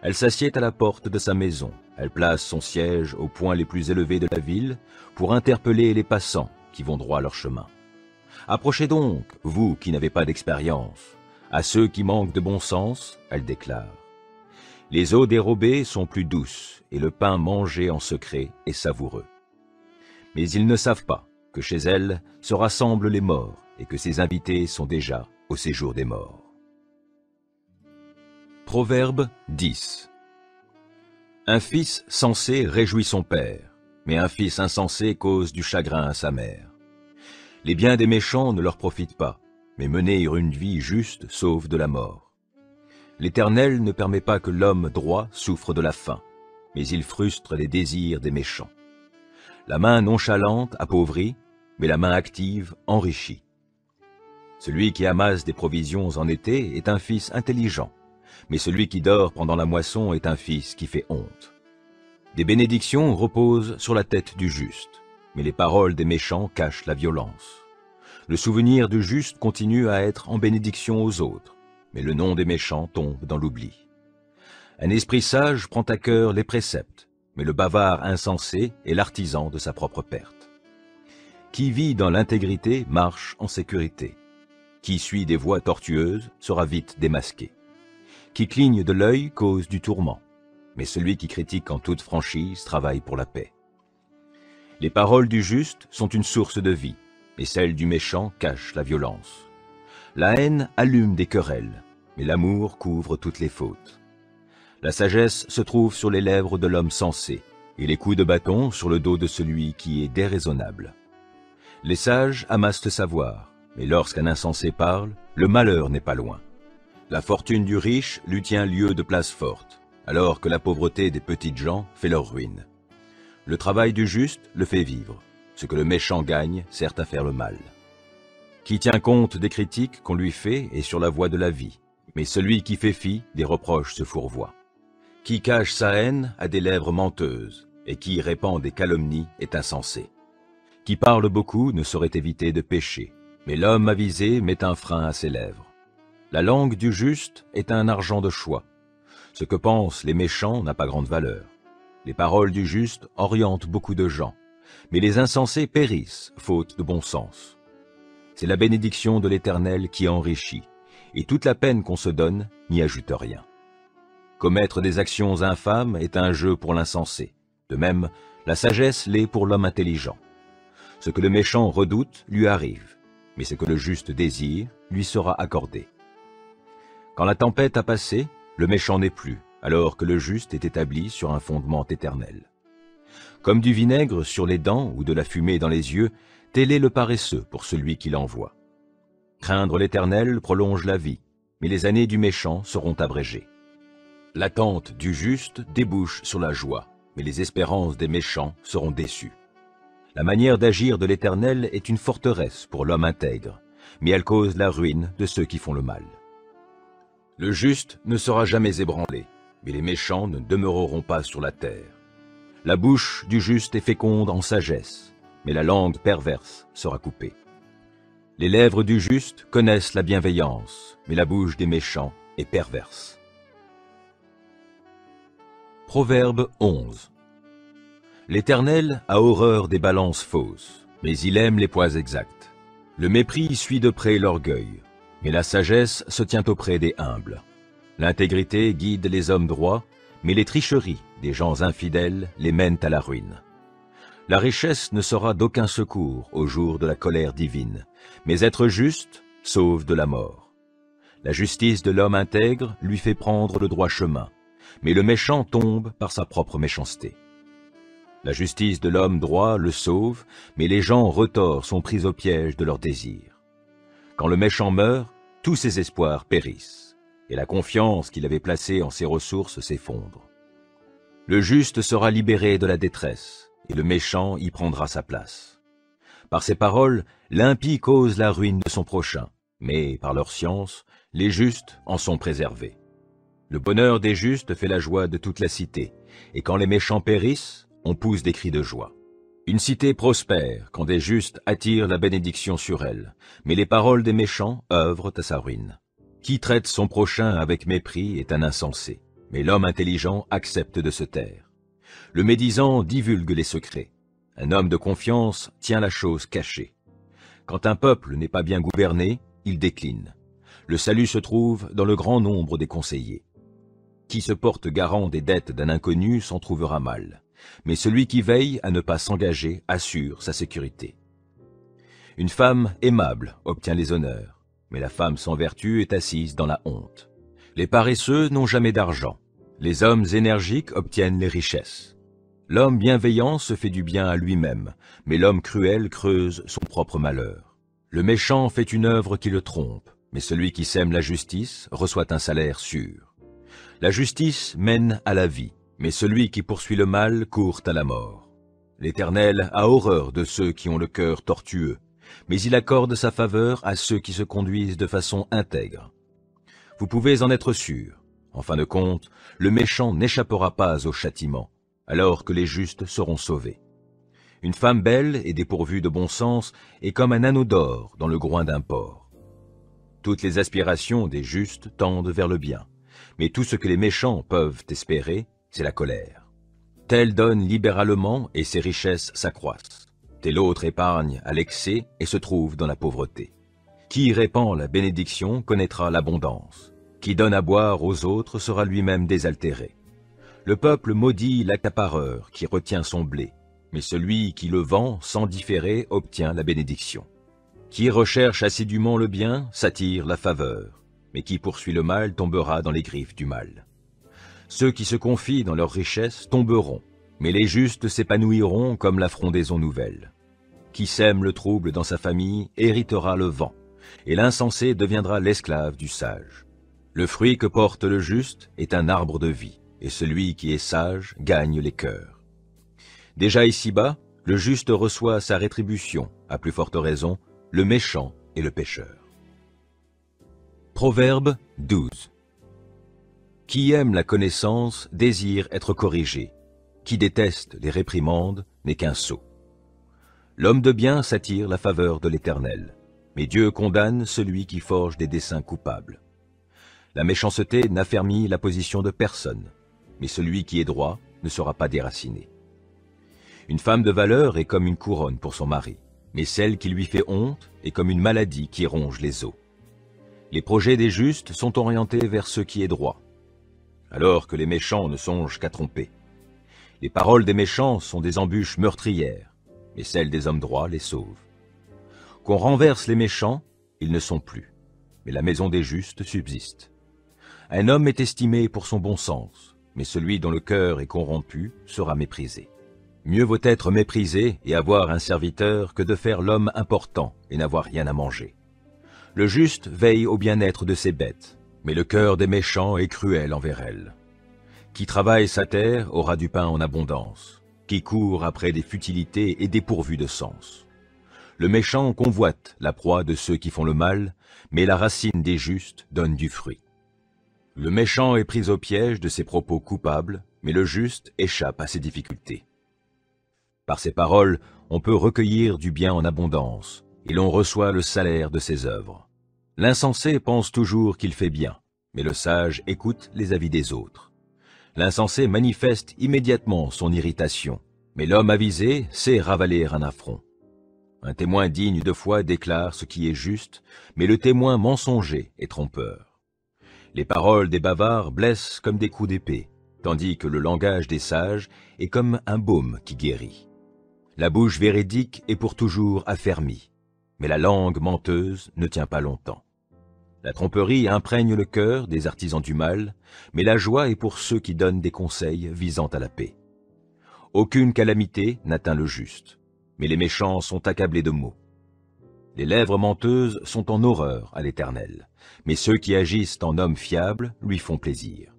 Speaker 1: Elle s'assied à la porte de sa maison. Elle place son siège aux points les plus élevés de la ville pour interpeller les passants qui vont droit leur chemin. Approchez donc, vous qui n'avez pas d'expérience. À ceux qui manquent de bon sens, elle déclare. Les eaux dérobées sont plus douces et le pain mangé en secret est savoureux. Mais ils ne savent pas que chez elle se rassemblent les morts et que ses invités sont déjà au séjour des morts. Proverbe 10. Un fils sensé réjouit son père, mais un fils insensé cause du chagrin à sa mère. Les biens des méchants ne leur profitent pas, mais mener une vie juste sauve de la mort. L'Éternel ne permet pas que l'homme droit souffre de la faim, mais il frustre les désirs des méchants. La main nonchalante appauvrit, mais la main active enrichit. Celui qui amasse des provisions en été est un fils intelligent, mais celui qui dort pendant la moisson est un fils qui fait honte. Des bénédictions reposent sur la tête du juste, mais les paroles des méchants cachent la violence. Le souvenir du juste continue à être en bénédiction aux autres, mais le nom des méchants tombe dans l'oubli. Un esprit sage prend à cœur les préceptes, mais le bavard insensé est l'artisan de sa propre perte. Qui vit dans l'intégrité marche en sécurité. Qui suit des voies tortueuses sera vite démasqué. Qui cligne de l'œil cause du tourment, mais celui qui critique en toute franchise travaille pour la paix. Les paroles du juste sont une source de vie, et celles du méchant cachent la violence. La haine allume des querelles, mais l'amour couvre toutes les fautes. La sagesse se trouve sur les lèvres de l'homme sensé, et les coups de bâton sur le dos de celui qui est déraisonnable. Les sages amassent le savoir, mais lorsqu'un insensé parle, le malheur n'est pas loin. La fortune du riche lui tient lieu de place forte, alors que la pauvreté des petites gens fait leur ruine. Le travail du juste le fait vivre. Ce que le méchant gagne sert à faire le mal. Qui tient compte des critiques qu'on lui fait est sur la voie de la vie, mais celui qui fait fi des reproches se fourvoie. Qui cache sa haine a des lèvres menteuses, et qui répand des calomnies est insensé. Qui parle beaucoup ne saurait éviter de pécher, mais l'homme avisé met un frein à ses lèvres. La langue du juste est un argent de choix. Ce que pensent les méchants n'a pas grande valeur. Les paroles du juste orientent beaucoup de gens, mais les insensés périssent, faute de bon sens. C'est la bénédiction de l'Éternel qui enrichit, et toute la peine qu'on se donne n'y ajoute rien. Commettre des actions infâmes est un jeu pour l'insensé. De même, la sagesse l'est pour l'homme intelligent. Ce que le méchant redoute lui arrive, mais ce que le juste désire lui sera accordé. Quand la tempête a passé, le méchant n'est plus, alors que le juste est établi sur un fondement éternel. Comme du vinaigre sur les dents ou de la fumée dans les yeux, tel est le paresseux pour celui qui l'envoie. Craindre l'Éternel prolonge la vie, mais les années du méchant seront abrégées. L'attente du juste débouche sur la joie, mais les espérances des méchants seront déçues. La manière d'agir de l'Éternel est une forteresse pour l'homme intègre, mais elle cause la ruine de ceux qui font le mal. Le juste ne sera jamais ébranlé, mais les méchants ne demeureront pas sur la terre. La bouche du juste est féconde en sagesse, mais la langue perverse sera coupée. Les lèvres du juste connaissent la bienveillance, mais la bouche des méchants est perverse. Proverbe 11. L'Éternel a horreur des balances fausses, mais il aime les poids exacts. Le mépris suit de près l'orgueil, mais la sagesse se tient auprès des humbles. L'intégrité guide les hommes droits, mais les tricheries des gens infidèles les mènent à la ruine. La richesse ne sera d'aucun secours au jour de la colère divine, mais être juste sauve de la mort. La justice de l'homme intègre lui fait prendre le droit chemin, mais le méchant tombe par sa propre méchanceté. La justice de l'homme droit le sauve, mais les gens retors sont pris au piège de leurs désirs. Quand le méchant meurt, tous ses espoirs périssent, et la confiance qu'il avait placée en ses ressources s'effondre. Le juste sera libéré de la détresse, et le méchant y prendra sa place. Par ses paroles, l'impie cause la ruine de son prochain, mais par leur science, les justes en sont préservés. Le bonheur des justes fait la joie de toute la cité, et quand les méchants périssent, on pousse des cris de joie. Une cité prospère quand des justes attirent la bénédiction sur elle, mais les paroles des méchants œuvrent à sa ruine. Qui traite son prochain avec mépris est un insensé, mais l'homme intelligent accepte de se taire. Le médisant divulgue les secrets. Un homme de confiance tient la chose cachée. Quand un peuple n'est pas bien gouverné, il décline. Le salut se trouve dans le grand nombre des conseillers. Qui se porte garant des dettes d'un inconnu s'en trouvera mal, mais celui qui veille à ne pas s'engager assure sa sécurité. Une femme aimable obtient les honneurs, mais la femme sans vertu est assise dans la honte. Les paresseux n'ont jamais d'argent, les hommes énergiques obtiennent les richesses. L'homme bienveillant se fait du bien à lui-même, mais l'homme cruel creuse son propre malheur. Le méchant fait une œuvre qui le trompe, mais celui qui sème la justice reçoit un salaire sûr. La justice mène à la vie, mais celui qui poursuit le mal court à la mort. L'Éternel a horreur de ceux qui ont le cœur tortueux, mais il accorde sa faveur à ceux qui se conduisent de façon intègre. Vous pouvez en être sûr. En fin de compte, le méchant n'échappera pas au châtiment, alors que les justes seront sauvés. Une femme belle et dépourvue de bon sens est comme un anneau d'or dans le groin d'un porc. Toutes les aspirations des justes tendent vers le bien, mais tout ce que les méchants peuvent espérer, c'est la colère. Tel donne libéralement et ses richesses s'accroissent. Tel autre épargne à l'excès et se trouve dans la pauvreté. Qui répand la bénédiction connaîtra l'abondance. Qui donne à boire aux autres sera lui-même désaltéré. Le peuple maudit l'accapareur qui retient son blé, mais celui qui le vend sans différer obtient la bénédiction. Qui recherche assidûment le bien s'attire la faveur, mais qui poursuit le mal tombera dans les griffes du mal. Ceux qui se confient dans leurs richesses tomberont, mais les justes s'épanouiront comme la frondaison nouvelle. Qui sème le trouble dans sa famille héritera le vent, et l'insensé deviendra l'esclave du sage. Le fruit que porte le juste est un arbre de vie, et celui qui est sage gagne les cœurs. Déjà ici-bas, le juste reçoit sa rétribution, à plus forte raison, le méchant et le pécheur. Proverbe 12. Qui aime la connaissance désire être corrigé. Qui déteste les réprimandes n'est qu'un sot. L'homme de bien s'attire la faveur de l'Éternel, mais Dieu condamne celui qui forge des desseins coupables. La méchanceté n'affermit la position de personne, mais celui qui est droit ne sera pas déraciné. Une femme de valeur est comme une couronne pour son mari, mais celle qui lui fait honte est comme une maladie qui ronge les os. Les projets des justes sont orientés vers ce qui est droit, alors que les méchants ne songent qu'à tromper. Les paroles des méchants sont des embûches meurtrières, mais celles des hommes droits les sauvent. Qu'on renverse les méchants, ils ne sont plus, mais la maison des justes subsiste. Un homme est estimé pour son bon sens, mais celui dont le cœur est corrompu sera méprisé. Mieux vaut être méprisé et avoir un serviteur que de faire l'homme important et n'avoir rien à manger. Le juste veille au bien-être de ses bêtes, mais le cœur des méchants est cruel envers elles. Qui travaille sa terre aura du pain en abondance, qui court après des futilités est dépourvu de sens. Le méchant convoite la proie de ceux qui font le mal, mais la racine des justes donne du fruit. Le méchant est pris au piège de ses propos coupables, mais le juste échappe à ses difficultés. Par ses paroles, on peut recueillir du bien en abondance, et l'on reçoit le salaire de ses œuvres. L'insensé pense toujours qu'il fait bien, mais le sage écoute les avis des autres. L'insensé manifeste immédiatement son irritation, mais l'homme avisé sait ravaler un affront. Un témoin digne de foi déclare ce qui est juste, mais le témoin mensonger est trompeur. Les paroles des bavards blessent comme des coups d'épée, tandis que le langage des sages est comme un baume qui guérit. La bouche véridique est pour toujours affermie, mais la langue menteuse ne tient pas longtemps. La tromperie imprègne le cœur des artisans du mal, mais la joie est pour ceux qui donnent des conseils visant à la paix. Aucune calamité n'atteint le juste, mais les méchants sont accablés de maux. Les lèvres menteuses sont en horreur à l'Éternel, mais ceux qui agissent en hommes fiables lui font plaisir.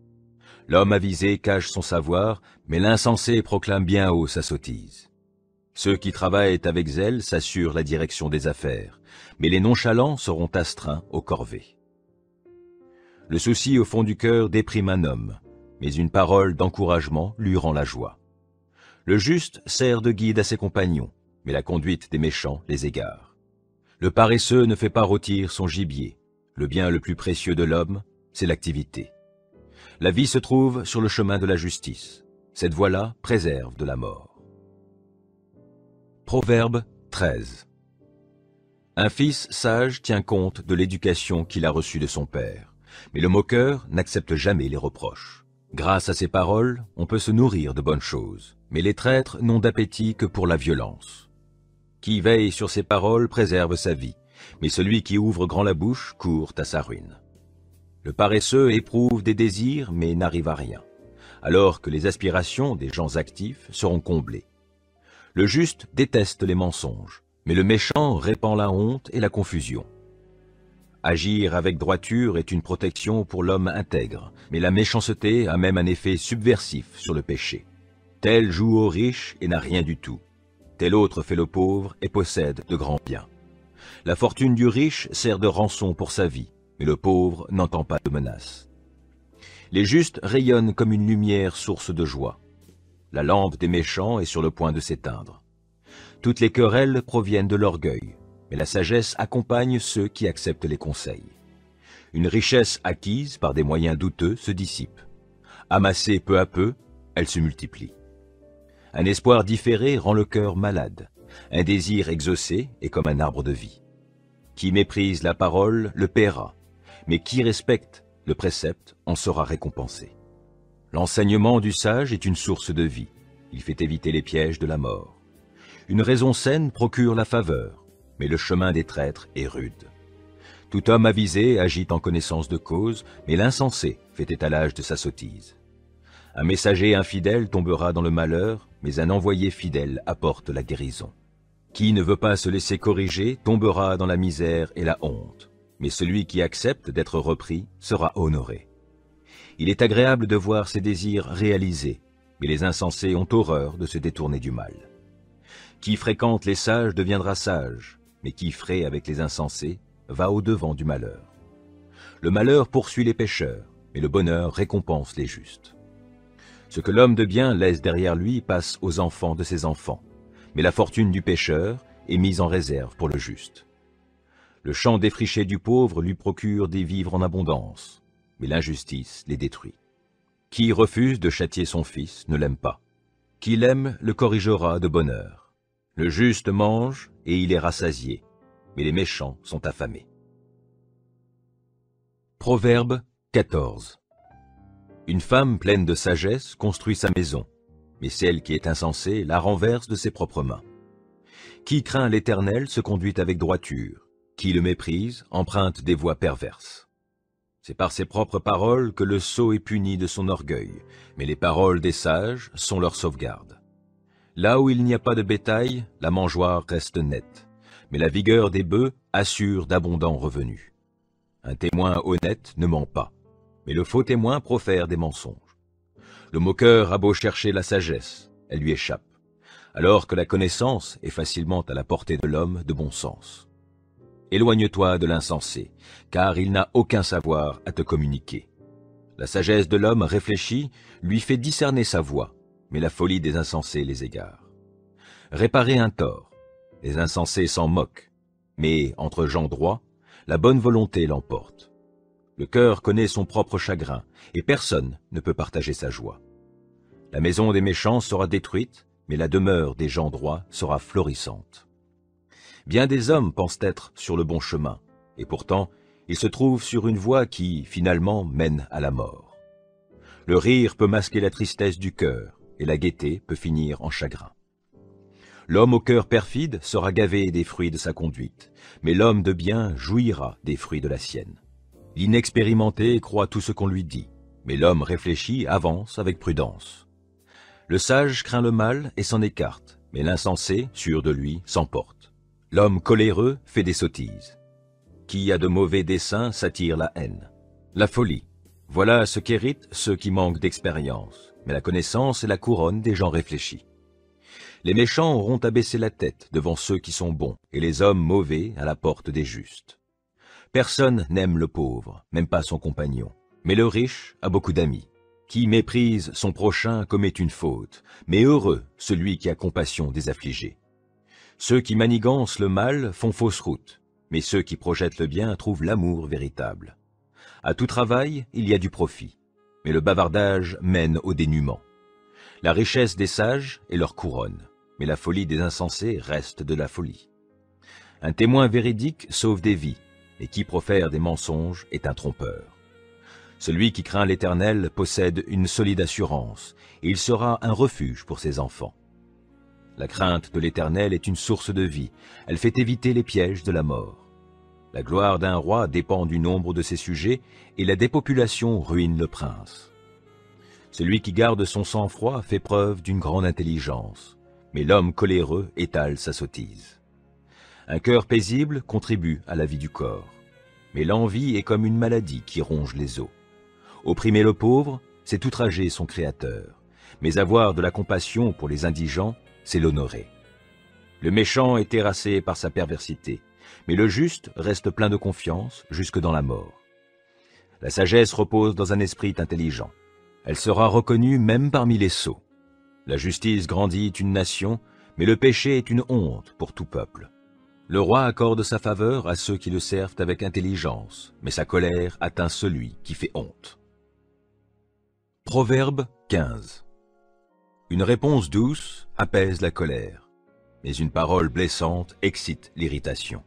Speaker 1: L'homme avisé cache son savoir, mais l'insensé proclame bien haut sa sottise. Ceux qui travaillent avec zèle s'assurent la direction des affaires, mais les nonchalants seront astreints aux corvées. Le souci au fond du cœur déprime un homme, mais une parole d'encouragement lui rend la joie. Le juste sert de guide à ses compagnons, mais la conduite des méchants les égare. Le paresseux ne fait pas rôtir son gibier. Le bien le plus précieux de l'homme, c'est l'activité. La vie se trouve sur le chemin de la justice. Cette voie-là préserve de la mort. Proverbe 13. Un fils sage tient compte de l'éducation qu'il a reçue de son père, mais le moqueur n'accepte jamais les reproches. Grâce à ses paroles, on peut se nourrir de bonnes choses, mais les traîtres n'ont d'appétit que pour la violence. Qui veille sur ses paroles préserve sa vie, mais celui qui ouvre grand la bouche court à sa ruine. Le paresseux éprouve des désirs mais n'arrive à rien, alors que les aspirations des gens actifs seront comblées. Le juste déteste les mensonges, mais le méchant répand la honte et la confusion. Agir avec droiture est une protection pour l'homme intègre, mais la méchanceté a même un effet subversif sur le péché. Tel joue au riche et n'a rien du tout. Tel autre fait le pauvre et possède de grands biens. La fortune du riche sert de rançon pour sa vie, mais le pauvre n'entend pas de menace. Les justes rayonnent comme une lumière source de joie. La lampe des méchants est sur le point de s'éteindre. Toutes les querelles proviennent de l'orgueil, mais la sagesse accompagne ceux qui acceptent les conseils. Une richesse acquise par des moyens douteux se dissipe. Amassée peu à peu, elle se multiplie. Un espoir différé rend le cœur malade. Un désir exaucé est comme un arbre de vie. Qui méprise la parole le paiera, mais qui respecte le précepte en sera récompensé. L'enseignement du sage est une source de vie. Il fait éviter les pièges de la mort. Une raison saine procure la faveur, mais le chemin des traîtres est rude. Tout homme avisé agit en connaissance de cause, mais l'insensé fait étalage de sa sottise. Un messager infidèle tombera dans le malheur, mais un envoyé fidèle apporte la guérison. Qui ne veut pas se laisser corriger tombera dans la misère et la honte, mais celui qui accepte d'être repris sera honoré. Il est agréable de voir ses désirs réalisés, mais les insensés ont horreur de se détourner du mal. Qui fréquente les sages deviendra sage, mais qui fraie avec les insensés va au-devant du malheur. Le malheur poursuit les pécheurs, mais le bonheur récompense les justes. Ce que l'homme de bien laisse derrière lui passe aux enfants de ses enfants, mais la fortune du pécheur est mise en réserve pour le juste. Le champ défriché du pauvre lui procure des vivres en abondance, mais l'injustice les détruit. Qui refuse de châtier son fils ne l'aime pas. Qui l'aime le corrigera de bonne heure. Le juste mange et il est rassasié, mais les méchants sont affamés. Proverbe 14. Une femme pleine de sagesse construit sa maison, mais celle qui est insensée la renverse de ses propres mains. Qui craint l'Éternel se conduit avec droiture, qui le méprise emprunte des voies perverses. C'est par ses propres paroles que le sot est puni de son orgueil, mais les paroles des sages sont leur sauvegarde. Là où il n'y a pas de bétail, la mangeoire reste nette, mais la vigueur des bœufs assure d'abondants revenus. Un témoin honnête ne ment pas, mais le faux témoin profère des mensonges. Le moqueur a beau chercher la sagesse, elle lui échappe, alors que la connaissance est facilement à la portée de l'homme de bon sens. Éloigne-toi de l'insensé, car il n'a aucun savoir à te communiquer. La sagesse de l'homme réfléchi lui fait discerner sa voie, mais la folie des insensés les égare. Réparer un tort, les insensés s'en moquent, mais entre gens droits, la bonne volonté l'emporte. Le cœur connaît son propre chagrin, et personne ne peut partager sa joie. La maison des méchants sera détruite, mais la demeure des gens droits sera florissante. Bien des hommes pensent être sur le bon chemin, et pourtant, ils se trouvent sur une voie qui, finalement, mène à la mort. Le rire peut masquer la tristesse du cœur, et la gaieté peut finir en chagrin. L'homme au cœur perfide sera gavé des fruits de sa conduite, mais l'homme de bien jouira des fruits de la sienne. L'inexpérimenté croit tout ce qu'on lui dit, mais l'homme réfléchi avance avec prudence. Le sage craint le mal et s'en écarte, mais l'insensé, sûr de lui, s'emporte. L'homme coléreux fait des sottises. Qui a de mauvais desseins s'attire la haine. La folie, voilà ce qu'héritent ceux qui manquent d'expérience, mais la connaissance est la couronne des gens réfléchis. Les méchants auront à baisser la tête devant ceux qui sont bons, et les hommes mauvais à la porte des justes. Personne n'aime le pauvre, même pas son compagnon, mais le riche a beaucoup d'amis. Qui méprise son prochain commet une faute, mais heureux celui qui a compassion des affligés. Ceux qui manigancent le mal font fausse route, mais ceux qui projettent le bien trouvent l'amour véritable. À tout travail, il y a du profit, mais le bavardage mène au dénuement. La richesse des sages est leur couronne, mais la folie des insensés reste de la folie. Un témoin véridique sauve des vies, et qui profère des mensonges est un trompeur. Celui qui craint l'Éternel possède une solide assurance, et il sera un refuge pour ses enfants. La crainte de l'Éternel est une source de vie, elle fait éviter les pièges de la mort. La gloire d'un roi dépend du nombre de ses sujets, et la dépopulation ruine le prince. Celui qui garde son sang-froid fait preuve d'une grande intelligence, mais l'homme coléreux étale sa sottise. Un cœur paisible contribue à la vie du corps, mais l'envie est comme une maladie qui ronge les os. Opprimer le pauvre, c'est outrager son Créateur, mais avoir de la compassion pour les indigents, c'est l'honorer. Le méchant est terrassé par sa perversité, mais le juste reste plein de confiance jusque dans la mort. La sagesse repose dans un esprit intelligent. Elle sera reconnue même parmi les sots. La justice grandit une nation, mais le péché est une honte pour tout peuple. Le roi accorde sa faveur à ceux qui le servent avec intelligence, mais sa colère atteint celui qui fait honte. Proverbe 15. Une réponse douce apaise la colère, mais une parole blessante excite l'irritation.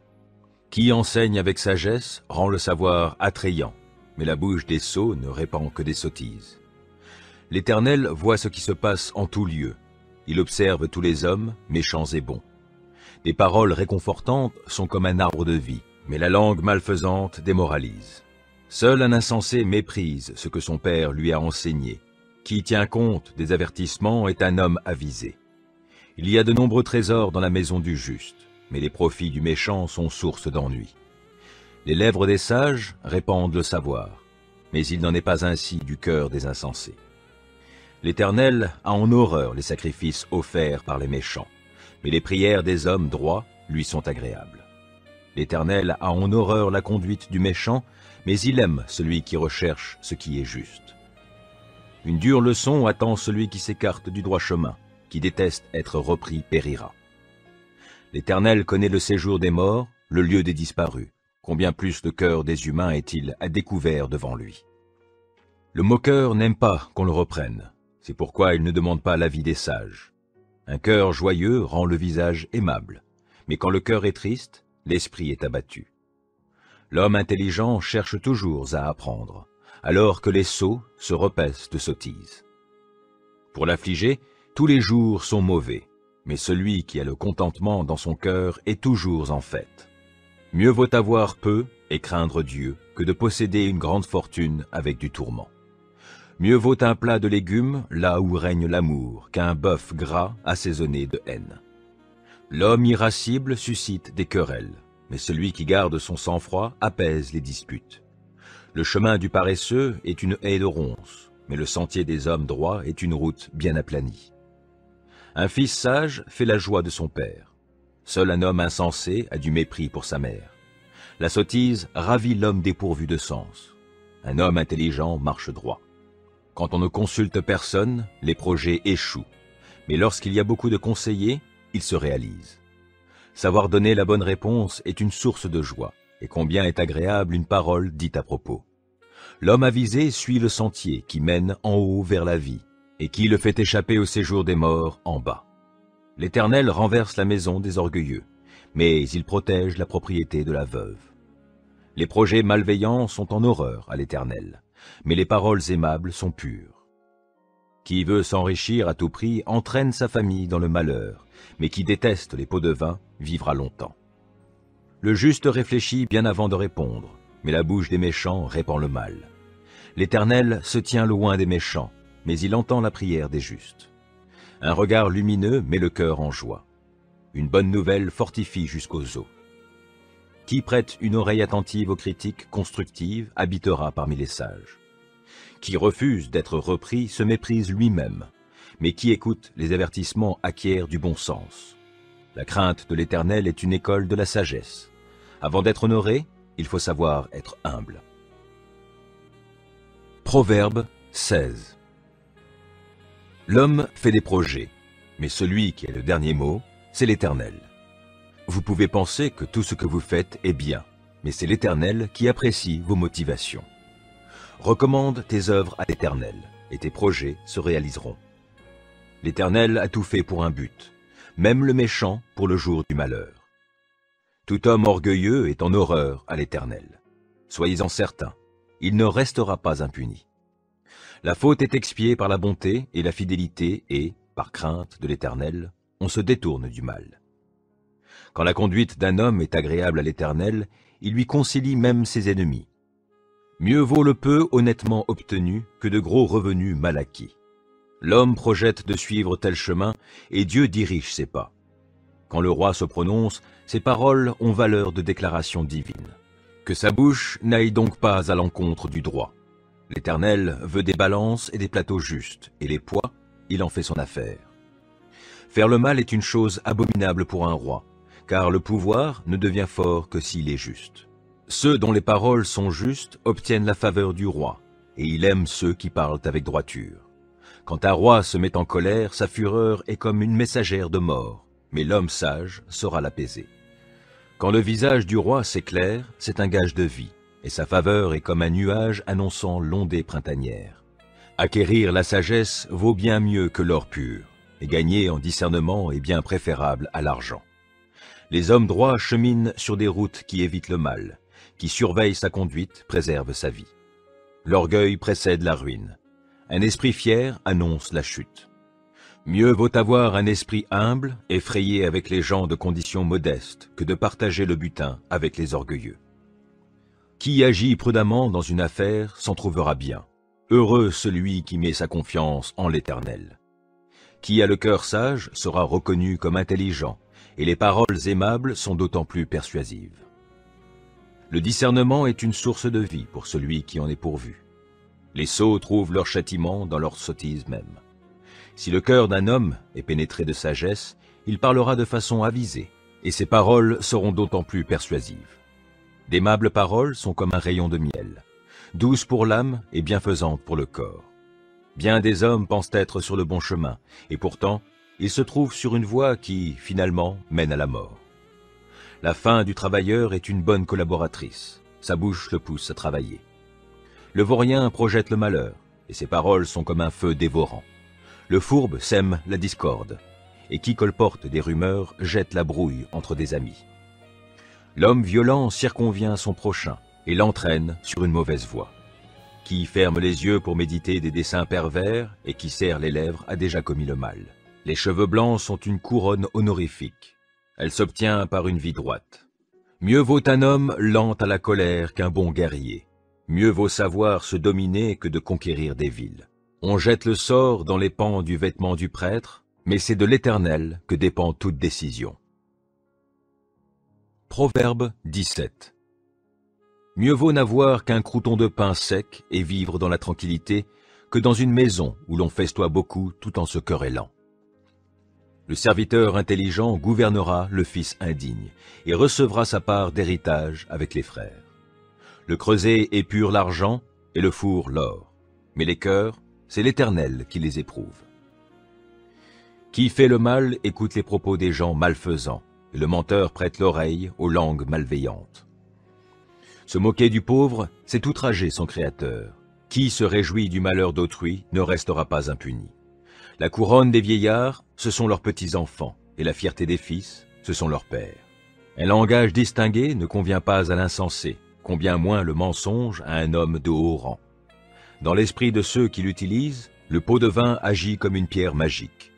Speaker 1: Qui enseigne avec sagesse rend le savoir attrayant, mais la bouche des sots ne répand que des sottises. L'Éternel voit ce qui se passe en tout lieu. Il observe tous les hommes, méchants et bons. Des paroles réconfortantes sont comme un arbre de vie, mais la langue malfaisante démoralise. Seul un insensé méprise ce que son père lui a enseigné. Qui tient compte des avertissements est un homme avisé. Il y a de nombreux trésors dans la maison du juste, mais les profits du méchant sont source d'ennui. Les lèvres des sages répandent le savoir, mais il n'en est pas ainsi du cœur des insensés. L'Éternel a en horreur les sacrifices offerts par les méchants, mais les prières des hommes droits lui sont agréables. L'Éternel a en horreur la conduite du méchant, mais il aime celui qui recherche ce qui est juste. Une dure leçon attend celui qui s'écarte du droit chemin, qui déteste être repris périra. L'Éternel connaît le séjour des morts, le lieu des disparus. Combien plus le cœur des humains est-il à découvert devant lui. Le moqueur n'aime pas qu'on le reprenne, c'est pourquoi il ne demande pas l'avis des sages. Un cœur joyeux rend le visage aimable, mais quand le cœur est triste, l'esprit est abattu. L'homme intelligent cherche toujours à apprendre, alors que les sots se repaissent de sottises. Pour l'affligé, tous les jours sont mauvais, mais celui qui a le contentement dans son cœur est toujours en fête. Mieux vaut avoir peu et craindre Dieu que de posséder une grande fortune avec du tourment. Mieux vaut un plat de légumes là où règne l'amour qu'un bœuf gras assaisonné de haine. L'homme irascible suscite des querelles, mais celui qui garde son sang-froid apaise les disputes. Le chemin du paresseux est une haie de ronces, mais le sentier des hommes droits est une route bien aplanie. Un fils sage fait la joie de son père. Seul un homme insensé a du mépris pour sa mère. La sottise ravit l'homme dépourvu de sens. Un homme intelligent marche droit. Quand on ne consulte personne, les projets échouent. Mais lorsqu'il y a beaucoup de conseillers, ils se réalisent. Savoir donner la bonne réponse est une source de joie, et combien est agréable une parole dite à propos. L'homme avisé suit le sentier qui mène en haut vers la vie, et qui le fait échapper au séjour des morts en bas. L'Éternel renverse la maison des orgueilleux, mais il protège la propriété de la veuve. Les projets malveillants sont en horreur à l'Éternel, mais les paroles aimables sont pures. Qui veut s'enrichir à tout prix entraîne sa famille dans le malheur, mais qui déteste les pots de vin vivra longtemps. Le juste réfléchit bien avant de répondre, mais la bouche des méchants répand le mal. L'Éternel se tient loin des méchants, mais il entend la prière des justes. Un regard lumineux met le cœur en joie. Une bonne nouvelle fortifie jusqu'aux os. Qui prête une oreille attentive aux critiques constructives habitera parmi les sages. Qui refuse d'être repris se méprise lui-même, mais qui écoute les avertissements acquiert du bon sens. La crainte de l'Éternel est une école de la sagesse. Avant d'être honoré, il faut savoir être humble. Proverbe 16. L'homme fait des projets, mais celui qui a le dernier mot, c'est l'Éternel. Vous pouvez penser que tout ce que vous faites est bien, mais c'est l'Éternel qui apprécie vos motivations. Recommande tes œuvres à l'Éternel, et tes projets se réaliseront. L'Éternel a tout fait pour un but, même le méchant pour le jour du malheur. Tout homme orgueilleux est en horreur à l'Éternel. Soyez-en certains, il ne restera pas impuni. La faute est expiée par la bonté et la fidélité et, par crainte de l'Éternel, on se détourne du mal. Quand la conduite d'un homme est agréable à l'Éternel, il lui concilie même ses ennemis. Mieux vaut le peu honnêtement obtenu que de gros revenus mal acquis. L'homme projette de suivre tel chemin, et Dieu dirige ses pas. Quand le roi se prononce, ses paroles ont valeur de déclaration divine. Que sa bouche n'aille donc pas à l'encontre du droit. L'Éternel veut des balances et des plateaux justes, et les poids, il en fait son affaire. Faire le mal est une chose abominable pour un roi, car le pouvoir ne devient fort que s'il est juste. Ceux dont les paroles sont justes obtiennent la faveur du roi, et il aime ceux qui parlent avec droiture. Quand un roi se met en colère, sa fureur est comme une messagère de mort, mais l'homme sage saura l'apaiser. Quand le visage du roi s'éclaire, c'est un gage de vie, et sa faveur est comme un nuage annonçant l'ondée printanière. Acquérir la sagesse vaut bien mieux que l'or pur, et gagner en discernement est bien préférable à l'argent. Les hommes droits cheminent sur des routes qui évitent le mal, qui surveillent sa conduite, préservent sa vie. L'orgueil précède la ruine. Un esprit fier annonce la chute. Mieux vaut avoir un esprit humble, effrayé avec les gens de condition modeste, que de partager le butin avec les orgueilleux. Qui agit prudemment dans une affaire s'en trouvera bien. Heureux celui qui met sa confiance en l'Éternel. Qui a le cœur sage sera reconnu comme intelligent, et les paroles aimables sont d'autant plus persuasives. Le discernement est une source de vie pour celui qui en est pourvu. Les sots trouvent leur châtiment dans leur sottise même. Si le cœur d'un homme est pénétré de sagesse, il parlera de façon avisée, et ses paroles seront d'autant plus persuasives. D'aimables paroles sont comme un rayon de miel, douces pour l'âme et bienfaisantes pour le corps. Bien des hommes pensent être sur le bon chemin, et pourtant, ils se trouvent sur une voie qui, finalement, mène à la mort. La faim du travailleur est une bonne collaboratrice, sa bouche le pousse à travailler. Le vaurien projette le malheur, et ses paroles sont comme un feu dévorant. Le fourbe sème la discorde, et qui colporte des rumeurs jette la brouille entre des amis. L'homme violent circonvient son prochain, et l'entraîne sur une mauvaise voie. Qui ferme les yeux pour méditer des desseins pervers, et qui serre les lèvres a déjà commis le mal. Les cheveux blancs sont une couronne honorifique. Elle s'obtient par une vie droite. Mieux vaut un homme lent à la colère qu'un bon guerrier. Mieux vaut savoir se dominer que de conquérir des villes. On jette le sort dans les pans du vêtement du prêtre, mais c'est de l'Éternel que dépend toute décision. Proverbe 17. Mieux vaut n'avoir qu'un crouton de pain sec et vivre dans la tranquillité que dans une maison où l'on festoie beaucoup tout en se querellant. Le serviteur intelligent gouvernera le fils indigne et recevra sa part d'héritage avec les frères. Le creuset épure l'argent et le four l'or, mais les cœurs, c'est l'Éternel qui les éprouve. Qui fait le mal écoute les propos des gens malfaisants, et le menteur prête l'oreille aux langues malveillantes. Se moquer du pauvre, c'est outrager son Créateur. Qui se réjouit du malheur d'autrui ne restera pas impuni. La couronne des vieillards, ce sont leurs petits-enfants, et la fierté des fils, ce sont leurs pères. Un langage distingué ne convient pas à l'insensé, combien moins le mensonge à un homme de haut rang. Dans l'esprit de ceux qui l'utilisent, le pot de vin agit comme une pierre magique.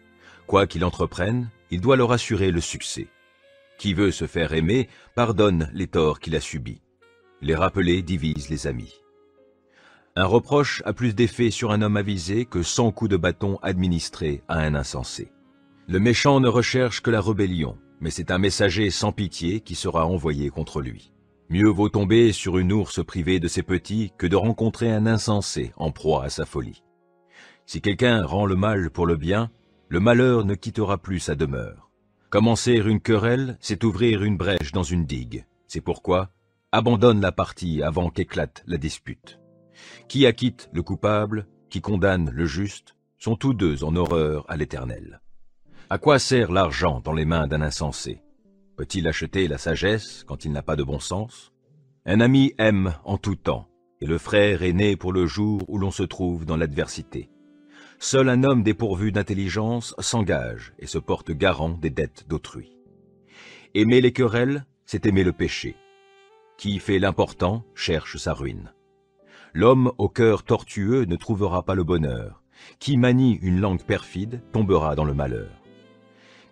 Speaker 1: Quoi qu'il entreprenne, il doit leur assurer le succès. Qui veut se faire aimer, pardonne les torts qu'il a subis. Les rappeler divise les amis. Un reproche a plus d'effet sur un homme avisé que 100 coups de bâton administrés à un insensé. Le méchant ne recherche que la rébellion, mais c'est un messager sans pitié qui sera envoyé contre lui. Mieux vaut tomber sur une ours privée de ses petits que de rencontrer un insensé en proie à sa folie. Si quelqu'un rend le mal pour le bien, le malheur ne quittera plus sa demeure. Commencer une querelle, c'est ouvrir une brèche dans une digue. C'est pourquoi, abandonne la partie avant qu'éclate la dispute. Qui acquitte le coupable, qui condamne le juste, sont tous deux en horreur à l'Éternel. À quoi sert l'argent dans les mains d'un insensé? Peut-il acheter la sagesse quand il n'a pas de bon sens? Un ami aime en tout temps, et le frère est né pour le jour où l'on se trouve dans l'adversité. Seul un homme dépourvu d'intelligence s'engage et se porte garant des dettes d'autrui. Aimer les querelles, c'est aimer le péché. Qui fait l'important cherche sa ruine. L'homme au cœur tortueux ne trouvera pas le bonheur. Qui manie une langue perfide tombera dans le malheur.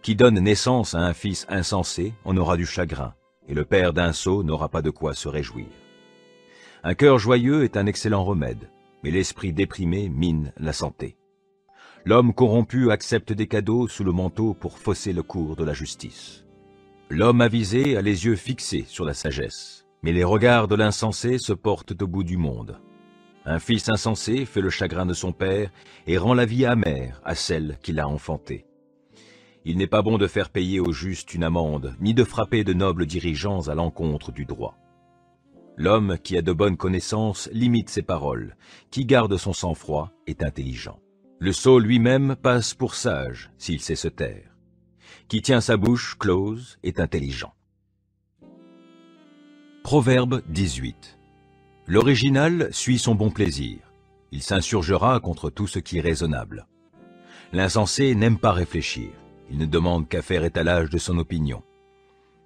Speaker 1: Qui donne naissance à un fils insensé en aura du chagrin, et le père d'un sot n'aura pas de quoi se réjouir. Un cœur joyeux est un excellent remède, mais l'esprit déprimé mine la santé. L'homme corrompu accepte des cadeaux sous le manteau pour fausser le cours de la justice. L'homme avisé a les yeux fixés sur la sagesse, mais les regards de l'insensé se portent au bout du monde. Un fils insensé fait le chagrin de son père et rend la vie amère à celle qui l'a enfanté. Il n'est pas bon de faire payer au juste une amende, ni de frapper de nobles dirigeants à l'encontre du droit. L'homme qui a de bonnes connaissances limite ses paroles, qui garde son sang-froid est intelligent. Le sot lui-même passe pour sage s'il sait se taire. Qui tient sa bouche close est intelligent. Proverbe 18. L'original suit son bon plaisir. Il s'insurgera contre tout ce qui est raisonnable. L'insensé n'aime pas réfléchir. Il ne demande qu'à faire étalage de son opinion.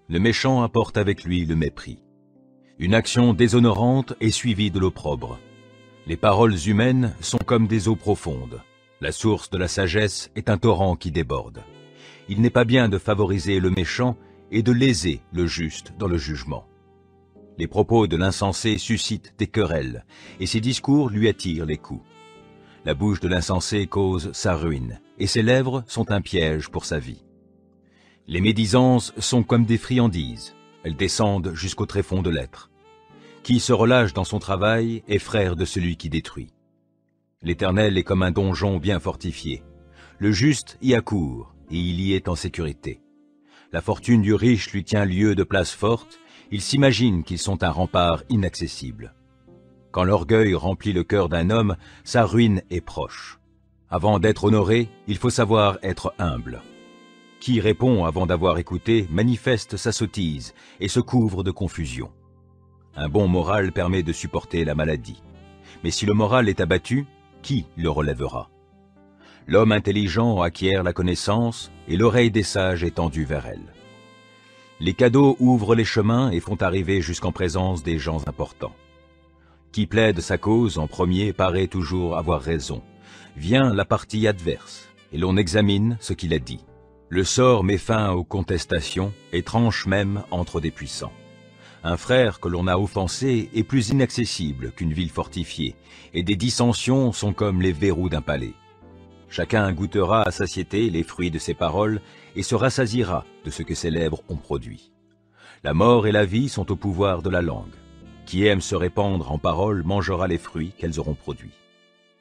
Speaker 1: Le méchant apporte avec lui le mépris. Une action déshonorante est suivie de l'opprobre. Les paroles humaines sont comme des eaux profondes. La source de la sagesse est un torrent qui déborde. Il n'est pas bien de favoriser le méchant et de léser le juste dans le jugement. Les propos de l'insensé suscitent des querelles, et ses discours lui attirent les coups. La bouche de l'insensé cause sa ruine, et ses lèvres sont un piège pour sa vie. Les médisances sont comme des friandises, elles descendent jusqu'au tréfonds de l'être. Qui se relâche dans son travail est frère de celui qui détruit. L'Éternel est comme un donjon bien fortifié. Le juste y accourt, et il y est en sécurité. La fortune du riche lui tient lieu de place forte, il s'imagine qu'ils sont un rempart inaccessible. Quand l'orgueil remplit le cœur d'un homme, sa ruine est proche. Avant d'être honoré, il faut savoir être humble. Qui répond avant d'avoir écouté manifeste sa sottise et se couvre de confusion. Un bon moral permet de supporter la maladie. Mais si le moral est abattu, qui le relèvera? L'homme intelligent acquiert la connaissance et l'oreille des sages est tendue vers elle. Les cadeaux ouvrent les chemins et font arriver jusqu'en présence des gens importants. Qui plaide sa cause en premier paraît toujours avoir raison. Vient la partie adverse et l'on examine ce qu'il a dit. Le sort met fin aux contestations et tranche même entre des puissants. Un frère que l'on a offensé est plus inaccessible qu'une ville fortifiée, et des dissensions sont comme les verrous d'un palais. Chacun goûtera à satiété les fruits de ses paroles et se rassasiera de ce que ses lèvres ont produit. La mort et la vie sont au pouvoir de la langue. Qui aime se répandre en paroles mangera les fruits qu'elles auront produits.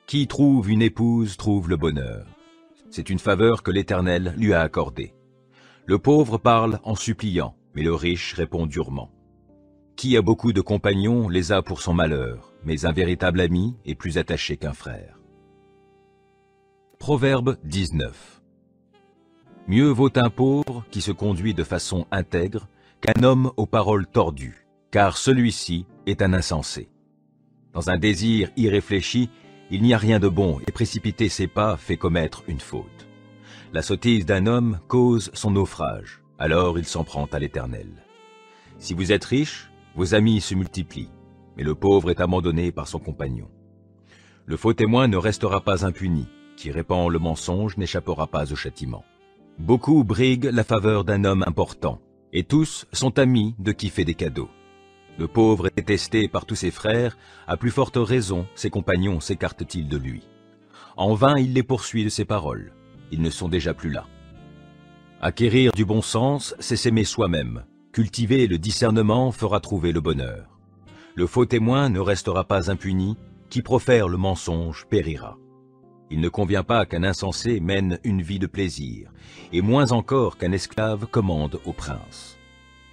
Speaker 1: Qui trouve une épouse trouve le bonheur. C'est une faveur que l'Éternel lui a accordée. Le pauvre parle en suppliant, mais le riche répond durement. Qui a beaucoup de compagnons les a pour son malheur, mais un véritable ami est plus attaché qu'un frère. Proverbe 19. Mieux vaut un pauvre qui se conduit de façon intègre qu'un homme aux paroles tordues, car celui-ci est un insensé. Dans un désir irréfléchi, il n'y a rien de bon et précipiter ses pas fait commettre une faute. La sottise d'un homme cause son naufrage, alors il s'en prend à l'Éternel. Si vous êtes riche, vos amis se multiplient, mais le pauvre est abandonné par son compagnon. Le faux témoin ne restera pas impuni, qui répand le mensonge n'échappera pas au châtiment. Beaucoup briguent la faveur d'un homme important, et tous sont amis de qui fait des cadeaux. Le pauvre est détesté par tous ses frères, à plus forte raison ses compagnons s'écartent-ils de lui. En vain il les poursuit de ses paroles, ils ne sont déjà plus là. Acquérir du bon sens, c'est s'aimer soi-même. Cultiver le discernement fera trouver le bonheur. Le faux témoin ne restera pas impuni, qui profère le mensonge périra. Il ne convient pas qu'un insensé mène une vie de plaisir, et moins encore qu'un esclave commande au prince.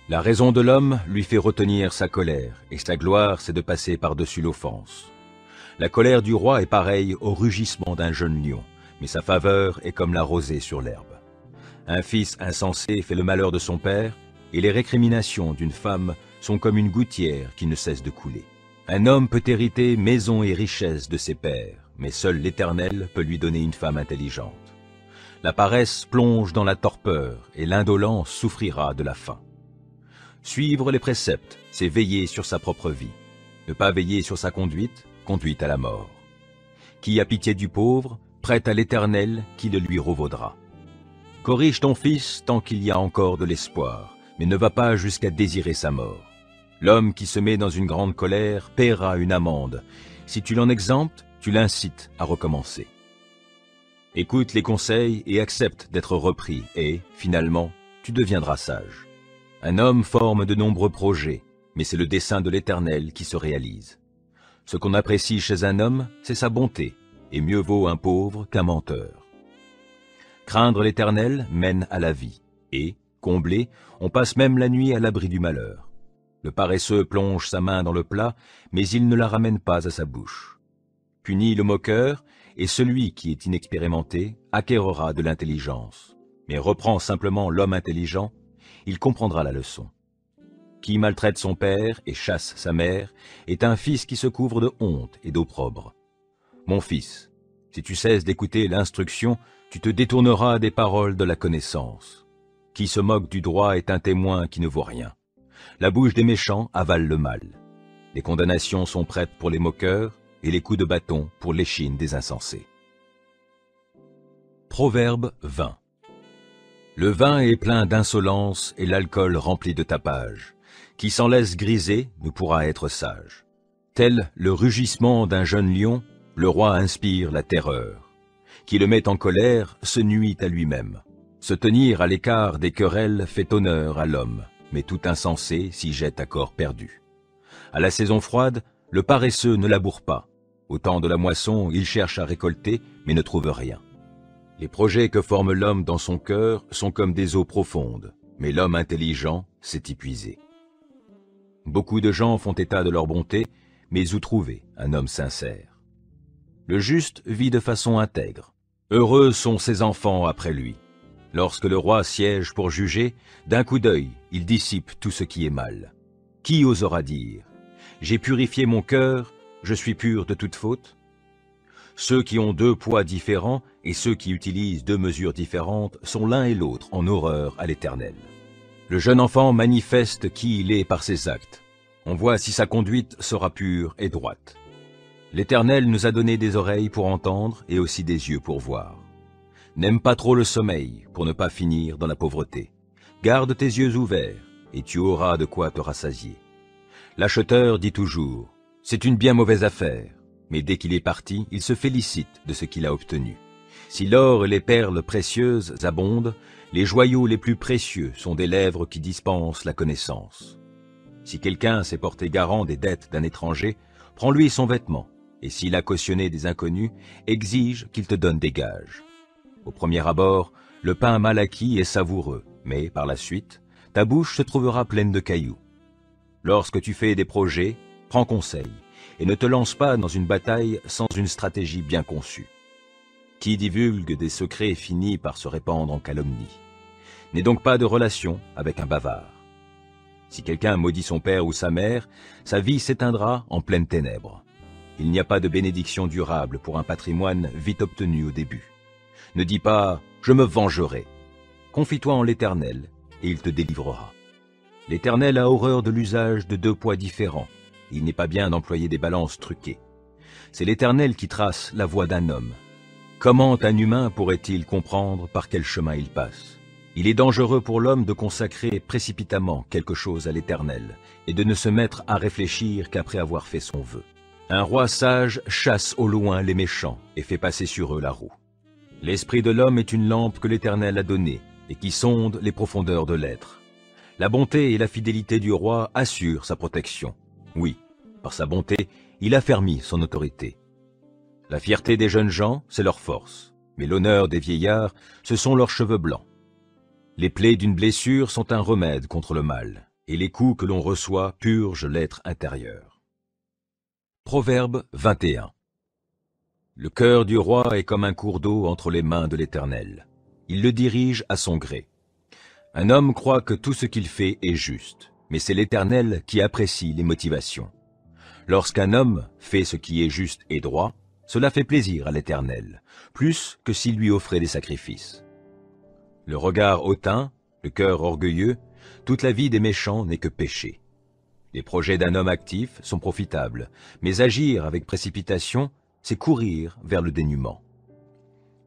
Speaker 1: La raison de l'homme lui fait retenir sa colère, et sa gloire c'est de passer par-dessus l'offense. La colère du roi est pareille au rugissement d'un jeune lion, mais sa faveur est comme la rosée sur l'herbe. Un fils insensé fait le malheur de son père, et les récriminations d'une femme sont comme une gouttière qui ne cesse de couler. Un homme peut hériter maison et richesse de ses pères, mais seul l'Éternel peut lui donner une femme intelligente. La paresse plonge dans la torpeur, et l'indolence souffrira de la faim. Suivre les préceptes, c'est veiller sur sa propre vie. Ne pas veiller sur sa conduite, conduit à la mort. Qui a pitié du pauvre, prête à l'Éternel qui le lui revaudra. Corrige ton fils tant qu'il y a encore de l'espoir, mais ne va pas jusqu'à désirer sa mort. L'homme qui se met dans une grande colère paiera une amende. Si tu l'en exemptes, tu l'incites à recommencer. Écoute les conseils et accepte d'être repris, et, finalement, tu deviendras sage. Un homme forme de nombreux projets, mais c'est le dessein de l'Éternel qui se réalise. Ce qu'on apprécie chez un homme, c'est sa bonté, et mieux vaut un pauvre qu'un menteur. Craindre l'Éternel mène à la vie, et, comblé, on passe même la nuit à l'abri du malheur. Le paresseux plonge sa main dans le plat, mais il ne la ramène pas à sa bouche. Punit le moqueur, et celui qui est inexpérimenté acquérera de l'intelligence. Mais reprend simplement l'homme intelligent, il comprendra la leçon. Qui maltraite son père et chasse sa mère est un fils qui se couvre de honte et d'opprobre. Mon fils, si tu cesses d'écouter l'instruction, tu te détourneras des paroles de la connaissance. Qui se moque du droit est un témoin qui ne vaut rien. La bouche des méchants avale le mal. Les condamnations sont prêtes pour les moqueurs et les coups de bâton pour l'échine des insensés. Proverbe 20. Le vin est plein d'insolence et l'alcool rempli de tapage. Qui s'en laisse griser ne pourra être sage. Tel le rugissement d'un jeune lion, le roi inspire la terreur. Qui le met en colère se nuit à lui-même. Se tenir à l'écart des querelles fait honneur à l'homme, mais tout insensé s'y jette à corps perdu. À la saison froide, le paresseux ne laboure pas. Au temps de la moisson, il cherche à récolter, mais ne trouve rien. Les projets que forme l'homme dans son cœur sont comme des eaux profondes, mais l'homme intelligent s'est épuisé. Beaucoup de gens font état de leur bonté, mais où trouver un homme sincère? Le juste vit de façon intègre. Heureux sont ses enfants après lui. Lorsque le roi siège pour juger, d'un coup d'œil, il dissipe tout ce qui est mal. Qui osera dire « J'ai purifié mon cœur, je suis pur de toute faute » Ceux qui ont deux poids différents et ceux qui utilisent deux mesures différentes sont l'un et l'autre en horreur à l'Éternel. Le jeune enfant manifeste qui il est par ses actes. On voit si sa conduite sera pure et droite. L'Éternel nous a donné des oreilles pour entendre et aussi des yeux pour voir. N'aime pas trop le sommeil pour ne pas finir dans la pauvreté. Garde tes yeux ouverts et tu auras de quoi te rassasier. L'acheteur dit toujours « C'est une bien mauvaise affaire », mais dès qu'il est parti, il se félicite de ce qu'il a obtenu. Si l'or et les perles précieuses abondent, les joyaux les plus précieux sont des lèvres qui dispensent la connaissance. Si quelqu'un s'est porté garant des dettes d'un étranger, prends-lui son vêtement, et s'il a cautionné des inconnus, exige qu'il te donne des gages. Au premier abord, le pain mal acquis est savoureux, mais par la suite, ta bouche se trouvera pleine de cailloux. Lorsque tu fais des projets, prends conseil, et ne te lance pas dans une bataille sans une stratégie bien conçue. Qui divulgue des secrets finit par se répandre en calomnie. N'aie donc pas de relation avec un bavard. Si quelqu'un maudit son père ou sa mère, sa vie s'éteindra en pleines ténèbres. Il n'y a pas de bénédiction durable pour un patrimoine vite obtenu au début. Ne dis pas « je me vengerai ». Confie-toi en l'Éternel, et il te délivrera. L'Éternel a horreur de l'usage de deux poids différents. Il n'est pas bien d'employer des balances truquées. C'est l'Éternel qui trace la voie d'un homme. Comment un humain pourrait-il comprendre par quel chemin il passe? Il est dangereux pour l'homme de consacrer précipitamment quelque chose à l'Éternel et de ne se mettre à réfléchir qu'après avoir fait son vœu. Un roi sage chasse au loin les méchants et fait passer sur eux la roue. L'esprit de l'homme est une lampe que l'Éternel a donnée et qui sonde les profondeurs de l'être. La bonté et la fidélité du roi assurent sa protection. Oui, par sa bonté, il affermit son autorité. La fierté des jeunes gens, c'est leur force, mais l'honneur des vieillards, ce sont leurs cheveux blancs. Les plaies d'une blessure sont un remède contre le mal, et les coups que l'on reçoit purgent l'être intérieur. Proverbe 21. Le cœur du roi est comme un cours d'eau entre les mains de l'Éternel. Il le dirige à son gré. Un homme croit que tout ce qu'il fait est juste, mais c'est l'Éternel qui apprécie les motivations. Lorsqu'un homme fait ce qui est juste et droit, cela fait plaisir à l'Éternel, plus que s'il lui offrait des sacrifices. Le regard hautain, le cœur orgueilleux, toute la vie des méchants n'est que péché. Les projets d'un homme actif sont profitables, mais agir avec précipitation, c'est courir vers le dénuement.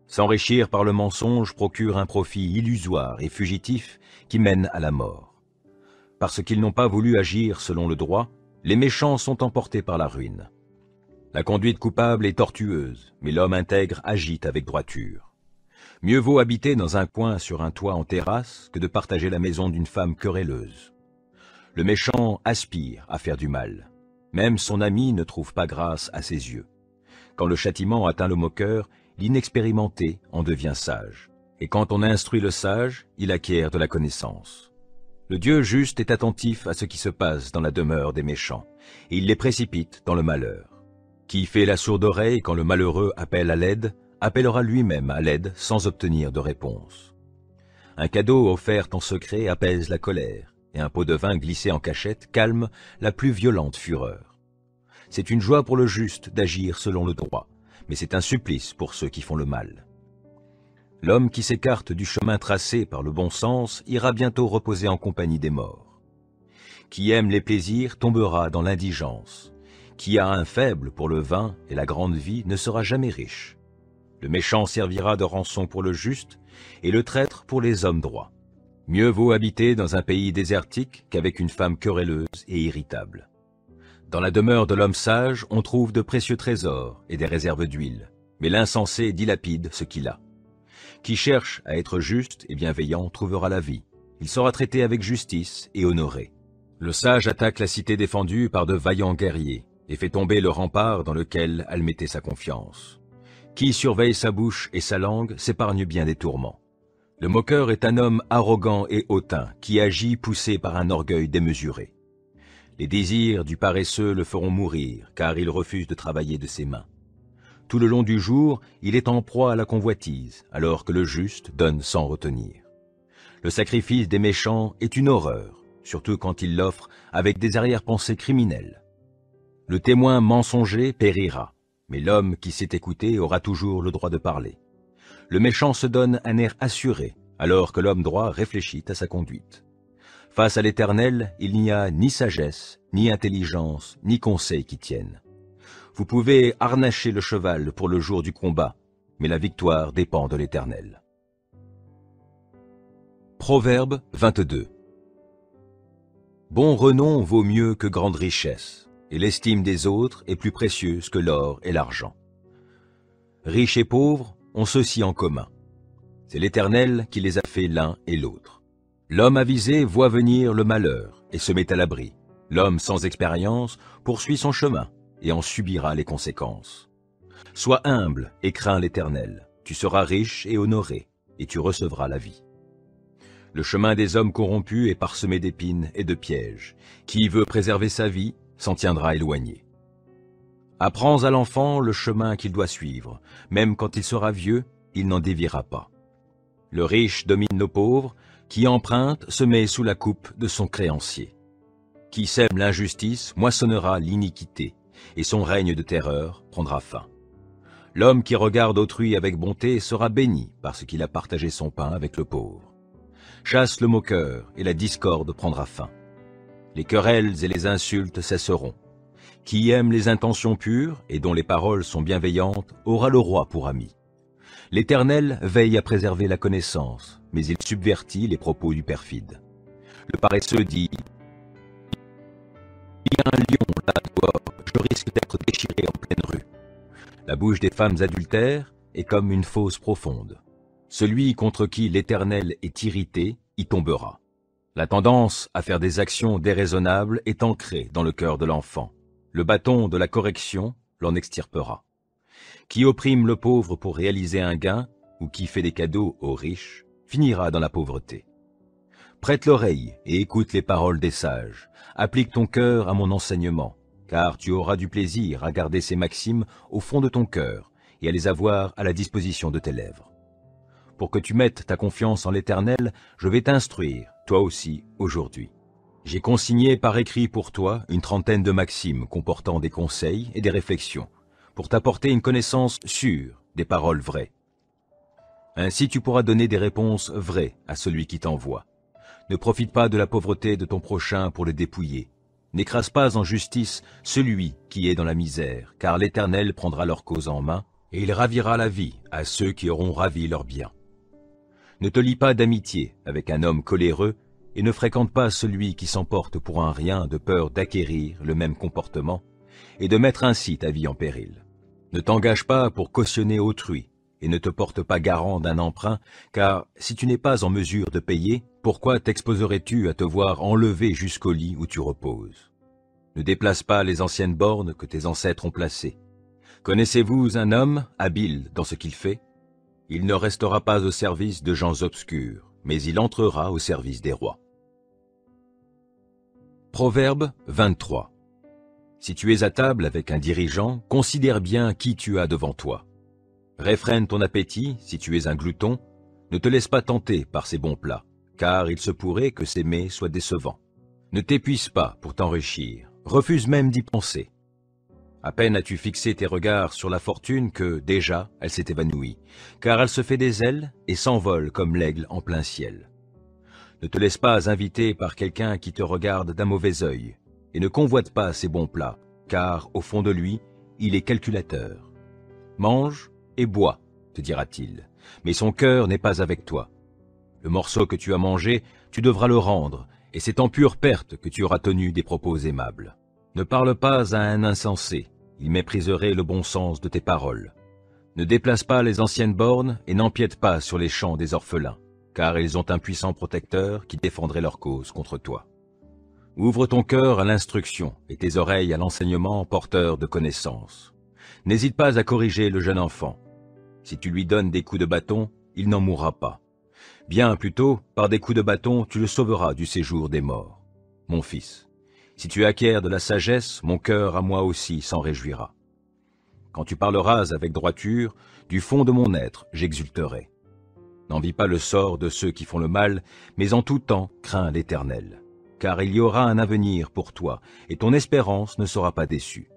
Speaker 1: S'enrichir par le mensonge procure un profit illusoire et fugitif qui mène à la mort. Parce qu'ils n'ont pas voulu agir selon le droit, les méchants sont emportés par la ruine. La conduite coupable est tortueuse, mais l'homme intègre agit avec droiture. Mieux vaut habiter dans un coin sur un toit en terrasse que de partager la maison d'une femme querelleuse. Le méchant aspire à faire du mal. Même son ami ne trouve pas grâce à ses yeux. Quand le châtiment atteint le moqueur, l'inexpérimenté en devient sage. Et quand on instruit le sage, il acquiert de la connaissance. Le Dieu juste est attentif à ce qui se passe dans la demeure des méchants, et il les précipite dans le malheur. Qui fait la sourde oreille quand le malheureux appelle à l'aide, appellera lui-même à l'aide sans obtenir de réponse. Un cadeau offert en secret apaise la colère, et un pot de vin glissé en cachette calme la plus violente fureur. C'est une joie pour le juste d'agir selon le droit, mais c'est un supplice pour ceux qui font le mal. L'homme qui s'écarte du chemin tracé par le bon sens ira bientôt reposer en compagnie des morts. Qui aime les plaisirs tombera dans l'indigence. Qui a un faible pour le vin et la grande vie ne sera jamais riche. Le méchant servira de rançon pour le juste, et le traître pour les hommes droits. Mieux vaut habiter dans un pays désertique qu'avec une femme querelleuse et irritable. Dans la demeure de l'homme sage, on trouve de précieux trésors et des réserves d'huile, mais l'insensé dilapide ce qu'il a. Qui cherche à être juste et bienveillant trouvera la vie. Il sera traité avec justice et honoré. Le sage attaque la cité défendue par de vaillants guerriers et fait tomber le rempart dans lequel elle mettait sa confiance. Qui surveille sa bouche et sa langue s'épargne bien des tourments. Le moqueur est un homme arrogant et hautain qui agit poussé par un orgueil démesuré. Les désirs du paresseux le feront mourir, car il refuse de travailler de ses mains. Tout le long du jour, il est en proie à la convoitise, alors que le juste donne sans retenir. Le sacrifice des méchants est une horreur, surtout quand il l'offre avec des arrière-pensées criminelles. Le témoin mensonger périra, mais l'homme qui sait écouter aura toujours le droit de parler. Le méchant se donne un air assuré, alors que l'homme droit réfléchit à sa conduite. Face à l'Éternel, il n'y a ni sagesse, ni intelligence, ni conseil qui tiennent. Vous pouvez harnacher le cheval pour le jour du combat, mais la victoire dépend de l'Éternel. Proverbe 22. Bon renom vaut mieux que grande richesse, et l'estime des autres est plus précieuse que l'or et l'argent. Riches et pauvres ont ceci en commun. C'est l'Éternel qui les a fait l'un et l'autre. L'homme avisé voit venir le malheur et se met à l'abri. L'homme sans expérience poursuit son chemin et en subira les conséquences. Sois humble et crains l'Éternel. Tu seras riche et honoré, et tu recevras la vie. Le chemin des hommes corrompus est parsemé d'épines et de pièges. Qui veut préserver sa vie s'en tiendra éloigné. Apprends à l'enfant le chemin qu'il doit suivre. Même quand il sera vieux, il n'en déviera pas. Le riche domine nos pauvres. Qui emprunte se met sous la coupe de son créancier. Qui sème l'injustice moissonnera l'iniquité, et son règne de terreur prendra fin. L'homme qui regarde autrui avec bonté sera béni parce qu'il a partagé son pain avec le pauvre. Chasse le moqueur, et la discorde prendra fin. Les querelles et les insultes cesseront. Qui aime les intentions pures, et dont les paroles sont bienveillantes, aura le roi pour ami. L'Éternel veille à préserver la connaissance, mais il subvertit les propos du perfide. Le paresseux dit « Il y a un lion là dehors, je risque d'être déchiré en pleine rue. » La bouche des femmes adultères est comme une fosse profonde. Celui contre qui l'Éternel est irrité y tombera. La tendance à faire des actions déraisonnables est ancrée dans le cœur de l'enfant. Le bâton de la correction l'en extirpera. Qui opprime le pauvre pour réaliser un gain, ou qui fait des cadeaux aux riches, finira dans la pauvreté. Prête l'oreille et écoute les paroles des sages. Applique ton cœur à mon enseignement, car tu auras du plaisir à garder ces maximes au fond de ton cœur et à les avoir à la disposition de tes lèvres. Pour que tu mettes ta confiance en l'Éternel, je vais t'instruire, toi aussi, aujourd'hui. J'ai consigné par écrit pour toi une trentaine de maximes comportant des conseils et des réflexions, pour t'apporter une connaissance sûre des paroles vraies. Ainsi tu pourras donner des réponses vraies à celui qui t'envoie. Ne profite pas de la pauvreté de ton prochain pour le dépouiller. N'écrase pas en justice celui qui est dans la misère, car l'Éternel prendra leur cause en main, et il ravira la vie à ceux qui auront ravi leur bien. Ne te lie pas d'amitié avec un homme coléreux, et ne fréquente pas celui qui s'emporte pour un rien de peur d'acquérir le même comportement, et de mettre ainsi ta vie en péril. Ne t'engage pas pour cautionner autrui, et ne te porte pas garant d'un emprunt, car si tu n'es pas en mesure de payer, pourquoi t'exposerais-tu à te voir enlevé jusqu'au lit où tu reposes? Ne déplace pas les anciennes bornes que tes ancêtres ont placées. Connaissez-vous un homme habile dans ce qu'il fait? Il ne restera pas au service de gens obscurs, mais il entrera au service des rois. Proverbe 23. Si tu es à table avec un dirigeant, considère bien qui tu as devant toi. Réfrène ton appétit si tu es un glouton, ne te laisse pas tenter par ces bons plats, car il se pourrait que ces mets soient décevants. Ne t'épuise pas pour t'enrichir, refuse même d'y penser. À peine as-tu fixé tes regards sur la fortune que, déjà, elle s'est évanouie, car elle se fait des ailes et s'envole comme l'aigle en plein ciel. Ne te laisse pas inviter par quelqu'un qui te regarde d'un mauvais œil, et ne convoite pas ses bons plats, car, au fond de lui, il est calculateur. Mange et bois, te dira-t-il, mais son cœur n'est pas avec toi. Le morceau que tu as mangé, tu devras le rendre, et c'est en pure perte que tu auras tenu des propos aimables. Ne parle pas à un insensé, il mépriserait le bon sens de tes paroles. Ne déplace pas les anciennes bornes et n'empiète pas sur les champs des orphelins, car ils ont un puissant protecteur qui défendrait leur cause contre toi. Ouvre ton cœur à l'instruction et tes oreilles à l'enseignement porteur de connaissances. N'hésite pas à corriger le jeune enfant. Si tu lui donnes des coups de bâton, il n'en mourra pas. Bien plutôt, par des coups de bâton, tu le sauveras du séjour des morts. Mon fils, si tu acquiers de la sagesse, mon cœur à moi aussi s'en réjouira. Quand tu parleras avec droiture, du fond de mon être, j'exulterai. N'envie pas le sort de ceux qui font le mal, mais en tout temps, crains l'Éternel. Car il y aura un avenir pour toi, et ton espérance ne sera pas déçue.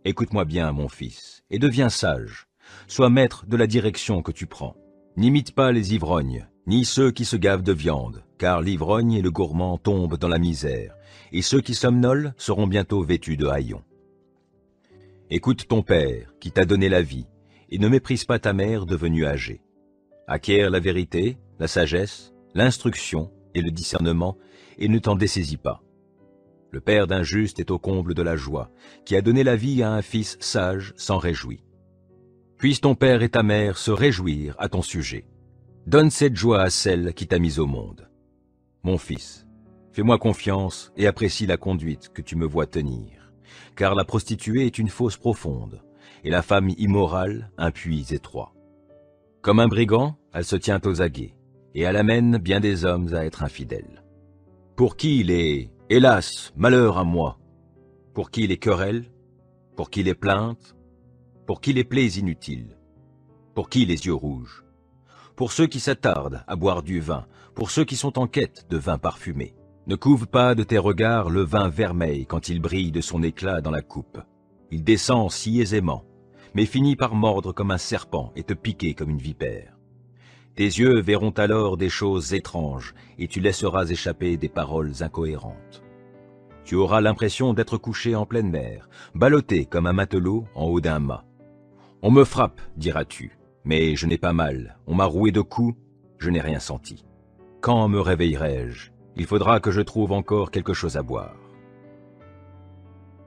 Speaker 1: Écoute-moi bien, mon fils, et deviens sage. Sois maître de la direction que tu prends. N'imite pas les ivrognes, ni ceux qui se gavent de viande, car l'ivrogne et le gourmand tombent dans la misère, et ceux qui somnolent seront bientôt vêtus de haillons. Écoute ton père, qui t'a donné la vie, et ne méprise pas ta mère devenue âgée. Acquiert la vérité, la sagesse, l'instruction et le discernement, et ne t'en dessaisis pas. Le père d'un juste est au comble de la joie, qui a donné la vie à un fils sage s'en réjouit. Puisse ton père et ta mère se réjouir à ton sujet. Donne cette joie à celle qui t'a mis au monde. Mon fils, fais-moi confiance et apprécie la conduite que tu me vois tenir, car la prostituée est une fosse profonde, et la femme immorale un puits étroit. Comme un brigand, elle se tient aux aguets, et elle amène bien des hommes à être infidèles. Pour qui les « Hélas, malheur à moi » Pour qui les querelles? Pour qui les plaintes? Pour qui les plaies inutiles? Pour qui les yeux rouges? Pour ceux qui s'attardent à boire du vin, pour ceux qui sont en quête de vin parfumé. Ne couve pas de tes regards le vin vermeil quand il brille de son éclat dans la coupe. Il descend si aisément, mais finit par mordre comme un serpent et te piquer comme une vipère. Tes yeux verront alors des choses étranges, et tu laisseras échapper des paroles incohérentes. Tu auras l'impression d'être couché en pleine mer, ballotté comme un matelot en haut d'un mât. On me frappe, diras-tu, mais je n'ai pas mal, on m'a roué de coups, je n'ai rien senti. Quand me réveillerai-je? Il faudra que je trouve encore quelque chose à boire.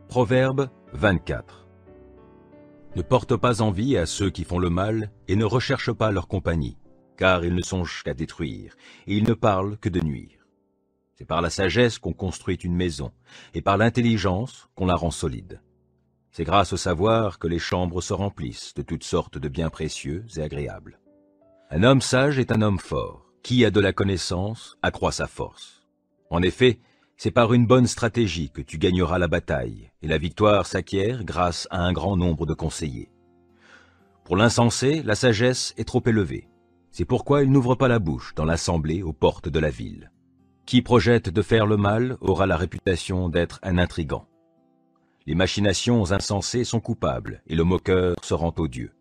Speaker 1: Proverbe 24. Ne porte pas envie à ceux qui font le mal et ne recherche pas leur compagnie, car ils ne songent qu'à détruire, et ils ne parlent que de nuire. C'est par la sagesse qu'on construit une maison, et par l'intelligence qu'on la rend solide. C'est grâce au savoir que les chambres se remplissent de toutes sortes de biens précieux et agréables. Un homme sage est un homme fort. Qui a de la connaissance accroît sa force. En effet, c'est par une bonne stratégie que tu gagneras la bataille, et la victoire s'acquiert grâce à un grand nombre de conseillers. Pour l'insensé, la sagesse est trop élevée. C'est pourquoi il n'ouvre pas la bouche dans l'assemblée aux portes de la ville. Qui projette de faire le mal aura la réputation d'être un intrigant. Les machinations insensées sont coupables, et le moqueur se rend odieux.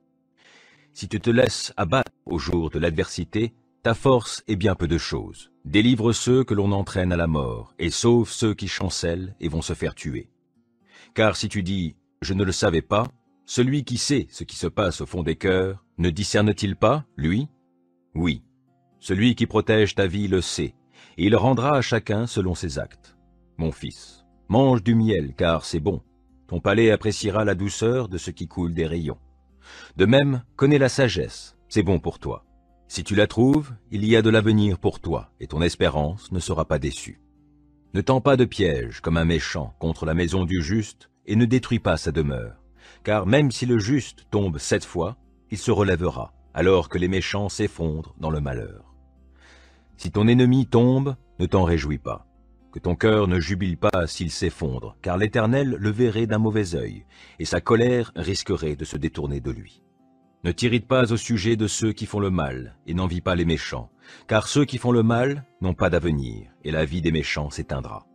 Speaker 1: Si tu te laisses abattre au jour de l'adversité, ta force est bien peu de choses. Délivre ceux que l'on entraîne à la mort, et sauve ceux qui chancellent et vont se faire tuer. Car si tu dis « je ne le savais pas », celui qui sait ce qui se passe au fond des cœurs, ne discerne-t-il pas, lui? Oui, celui qui protège ta vie le sait, et il rendra à chacun selon ses actes. Mon fils, mange du miel, car c'est bon. Ton palais appréciera la douceur de ce qui coule des rayons. De même, connais la sagesse, c'est bon pour toi. Si tu la trouves, il y a de l'avenir pour toi, et ton espérance ne sera pas déçue. Ne tends pas de piège comme un méchant contre la maison du juste, et ne détruis pas sa demeure. Car même si le juste tombe 7 fois, il se relèvera, alors que les méchants s'effondrent dans le malheur. Si ton ennemi tombe, ne t'en réjouis pas. Que ton cœur ne jubile pas s'il s'effondre, car l'Éternel le verrait d'un mauvais œil, et sa colère risquerait de se détourner de lui. Ne t'irrite pas au sujet de ceux qui font le mal, et n'envie pas les méchants, car ceux qui font le mal n'ont pas d'avenir, et la vie des méchants s'éteindra.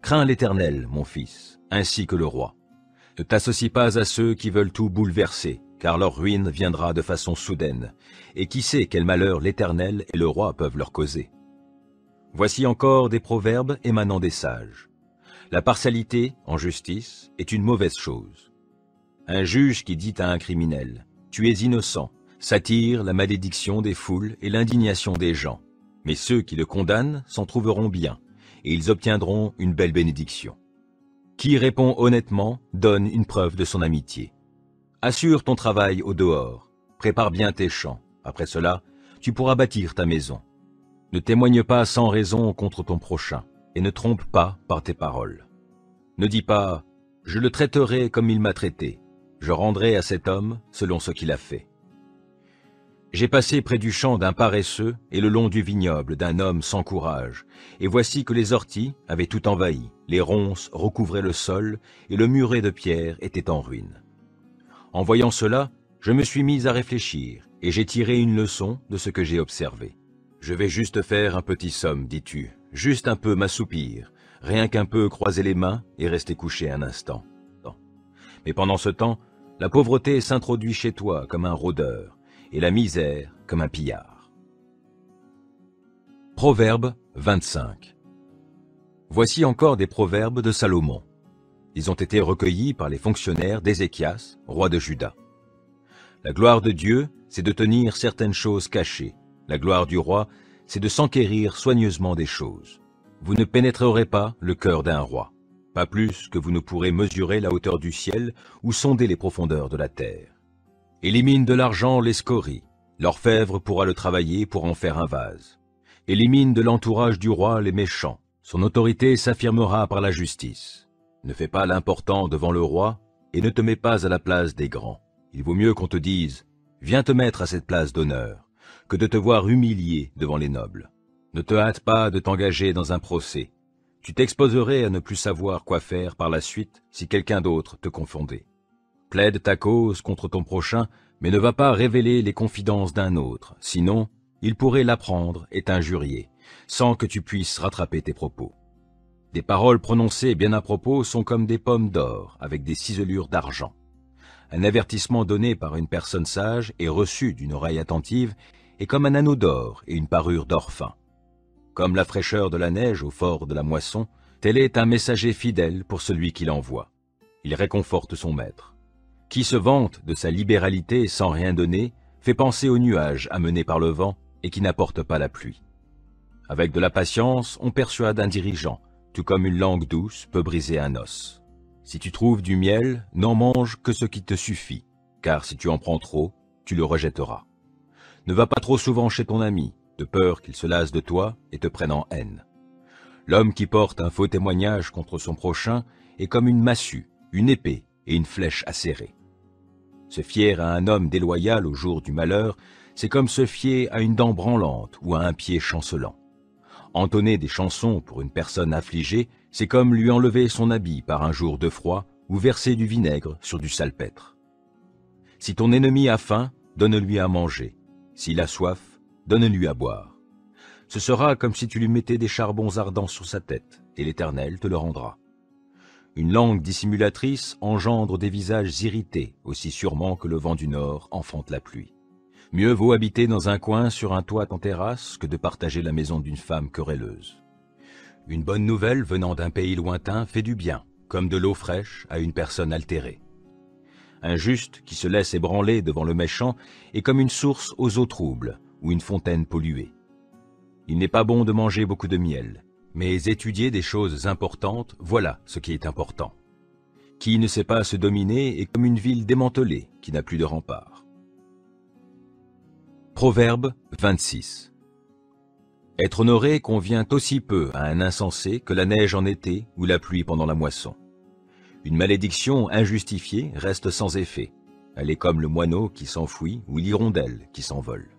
Speaker 1: Crains l'Éternel, mon fils, ainsi que le roi. Ne t'associe pas à ceux qui veulent tout bouleverser, car leur ruine viendra de façon soudaine, et qui sait quel malheur l'Éternel et le roi peuvent leur causer. Voici encore des proverbes émanant des sages. La partialité, en justice, est une mauvaise chose. Un juge qui dit à un criminel « Tu es innocent », s'attire la malédiction des foules et l'indignation des gens. Mais ceux qui le condamnent s'en trouveront bien, et ils obtiendront une belle bénédiction. Qui répond honnêtement donne une preuve de son amitié. Assure ton travail au dehors, prépare bien tes champs. Après cela, tu pourras bâtir ta maison. Ne témoigne pas sans raison contre ton prochain, et ne trompe pas par tes paroles. Ne dis pas « Je le traiterai comme il m'a traité ». Je rendrai à cet homme selon ce qu'il a fait. J'ai passé près du champ d'un paresseux et le long du vignoble d'un homme sans courage, et voici que les orties avaient tout envahi, les ronces recouvraient le sol, et le muret de pierre était en ruine. En voyant cela, je me suis mis à réfléchir, et j'ai tiré une leçon de ce que j'ai observé. Je vais juste faire un petit somme, dis-tu, juste un peu m'assoupir, rien qu'un peu croiser les mains et rester couché un instant. Mais pendant ce temps, la pauvreté s'introduit chez toi comme un rôdeur, et la misère comme un pillard. Proverbe 25. Voici encore des proverbes de Salomon. Ils ont été recueillis par les fonctionnaires d'Ézéchias, roi de Juda. La gloire de Dieu, c'est de tenir certaines choses cachées. La gloire du roi, c'est de s'enquérir soigneusement des choses. Vous ne pénétrerez pas le cœur d'un roi. Pas plus que vous ne pourrez mesurer la hauteur du ciel ou sonder les profondeurs de la terre. Élimine de l'argent les scories, l'orfèvre pourra le travailler pour en faire un vase. Élimine de l'entourage du roi les méchants, son autorité s'affirmera par la justice. Ne fais pas l'important devant le roi et ne te mets pas à la place des grands. Il vaut mieux qu'on te dise « Viens te mettre à cette place d'honneur » que de te voir humilié devant les nobles. Ne te hâte pas de t'engager dans un procès. Tu t'exposerais à ne plus savoir quoi faire par la suite si quelqu'un d'autre te confondait. Plaide ta cause contre ton prochain, mais ne va pas révéler les confidences d'un autre, sinon il pourrait l'apprendre et t'injurier, sans que tu puisses rattraper tes propos. Des paroles prononcées bien à propos sont comme des pommes d'or avec des ciselures d'argent. Un avertissement donné par une personne sage et reçu d'une oreille attentive est comme un anneau d'or et une parure d'or fin. Comme la fraîcheur de la neige au fort de la moisson, tel est un messager fidèle pour celui qui l'envoie. Il réconforte son maître. Qui se vante de sa libéralité sans rien donner, fait penser aux nuages amenés par le vent et qui n'apportent pas la pluie. Avec de la patience, on persuade un dirigeant, tout comme une langue douce peut briser un os. Si tu trouves du miel, n'en mange que ce qui te suffit, car si tu en prends trop, tu le rejetteras. Ne va pas trop souvent chez ton ami, de peur qu'il se lasse de toi et te prenne en haine. L'homme qui porte un faux témoignage contre son prochain est comme une massue, une épée et une flèche acérée. Se fier à un homme déloyal au jour du malheur, c'est comme se fier à une dent branlante ou à un pied chancelant. Entonner des chansons pour une personne affligée, c'est comme lui enlever son habit par un jour de froid ou verser du vinaigre sur du salpêtre. Si ton ennemi a faim, donne-lui à manger. S'il a soif, donne-lui à boire. Ce sera comme si tu lui mettais des charbons ardents sur sa tête, et l'Éternel te le rendra. Une langue dissimulatrice engendre des visages irrités, aussi sûrement que le vent du nord enfante la pluie. Mieux vaut habiter dans un coin sur un toit en terrasse que de partager la maison d'une femme querelleuse. Une bonne nouvelle venant d'un pays lointain fait du bien, comme de l'eau fraîche à une personne altérée. Un juste qui se laisse ébranler devant le méchant est comme une source aux eaux troubles ou une fontaine polluée. Il n'est pas bon de manger beaucoup de miel, mais étudier des choses importantes, voilà ce qui est important. Qui ne sait pas se dominer est comme une ville démantelée qui n'a plus de remparts. Proverbe 26. Être honoré convient aussi peu à un insensé que la neige en été ou la pluie pendant la moisson. Une malédiction injustifiée reste sans effet. Elle est comme le moineau qui s'enfuit ou l'hirondelle qui s'envole.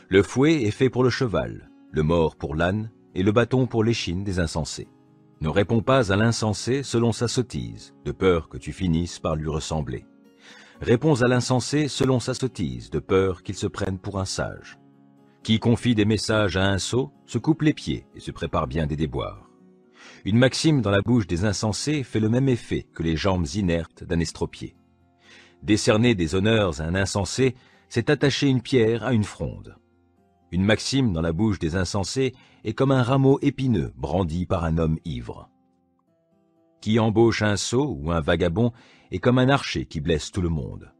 Speaker 1: Le fouet est fait pour le cheval, le mors pour l'âne et le bâton pour l'échine des insensés. Ne réponds pas à l'insensé selon sa sottise, de peur que tu finisses par lui ressembler. Réponds à l'insensé selon sa sottise, de peur qu'il se prenne pour un sage. Qui confie des messages à un sot se coupe les pieds et se prépare bien des déboires. Une maxime dans la bouche des insensés fait le même effet que les jambes inertes d'un estropié. Décerner des honneurs à un insensé, c'est attacher une pierre à une fronde. Une maxime dans la bouche des insensés est comme un rameau épineux brandi par un homme ivre. Qui embauche un sot ou un vagabond est comme un archer qui blesse tout le monde.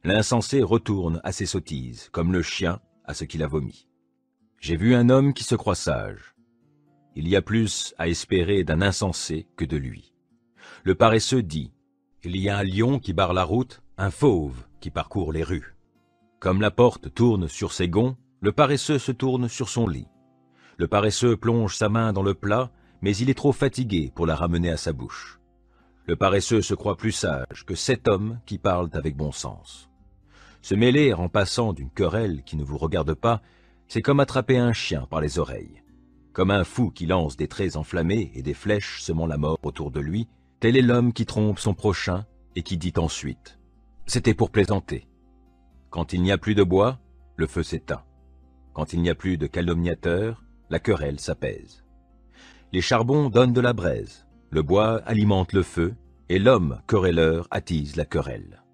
Speaker 1: L'insensé retourne à ses sottises, comme le chien à ce qu'il a vomi. J'ai vu un homme qui se croit sage. Il y a plus à espérer d'un insensé que de lui. Le paresseux dit, il y a un lion qui barre la route, un fauve qui parcourt les rues. Comme la porte tourne sur ses gonds, le paresseux se tourne sur son lit. Le paresseux plonge sa main dans le plat, mais il est trop fatigué pour la ramener à sa bouche. Le paresseux se croit plus sage que 7 hommes qui parlent avec bon sens. Se mêler en passant d'une querelle qui ne vous regarde pas, c'est comme attraper un chien par les oreilles. Comme un fou qui lance des traits enflammés et des flèches semant la mort autour de lui, tel est l'homme qui trompe son prochain et qui dit ensuite « C'était pour plaisanter ». Quand il n'y a plus de bois, le feu s'éteint. Quand il n'y a plus de calomniateurs, la querelle s'apaise. Les charbons donnent de la braise, le bois alimente le feu, et l'homme querelleur attise la querelle.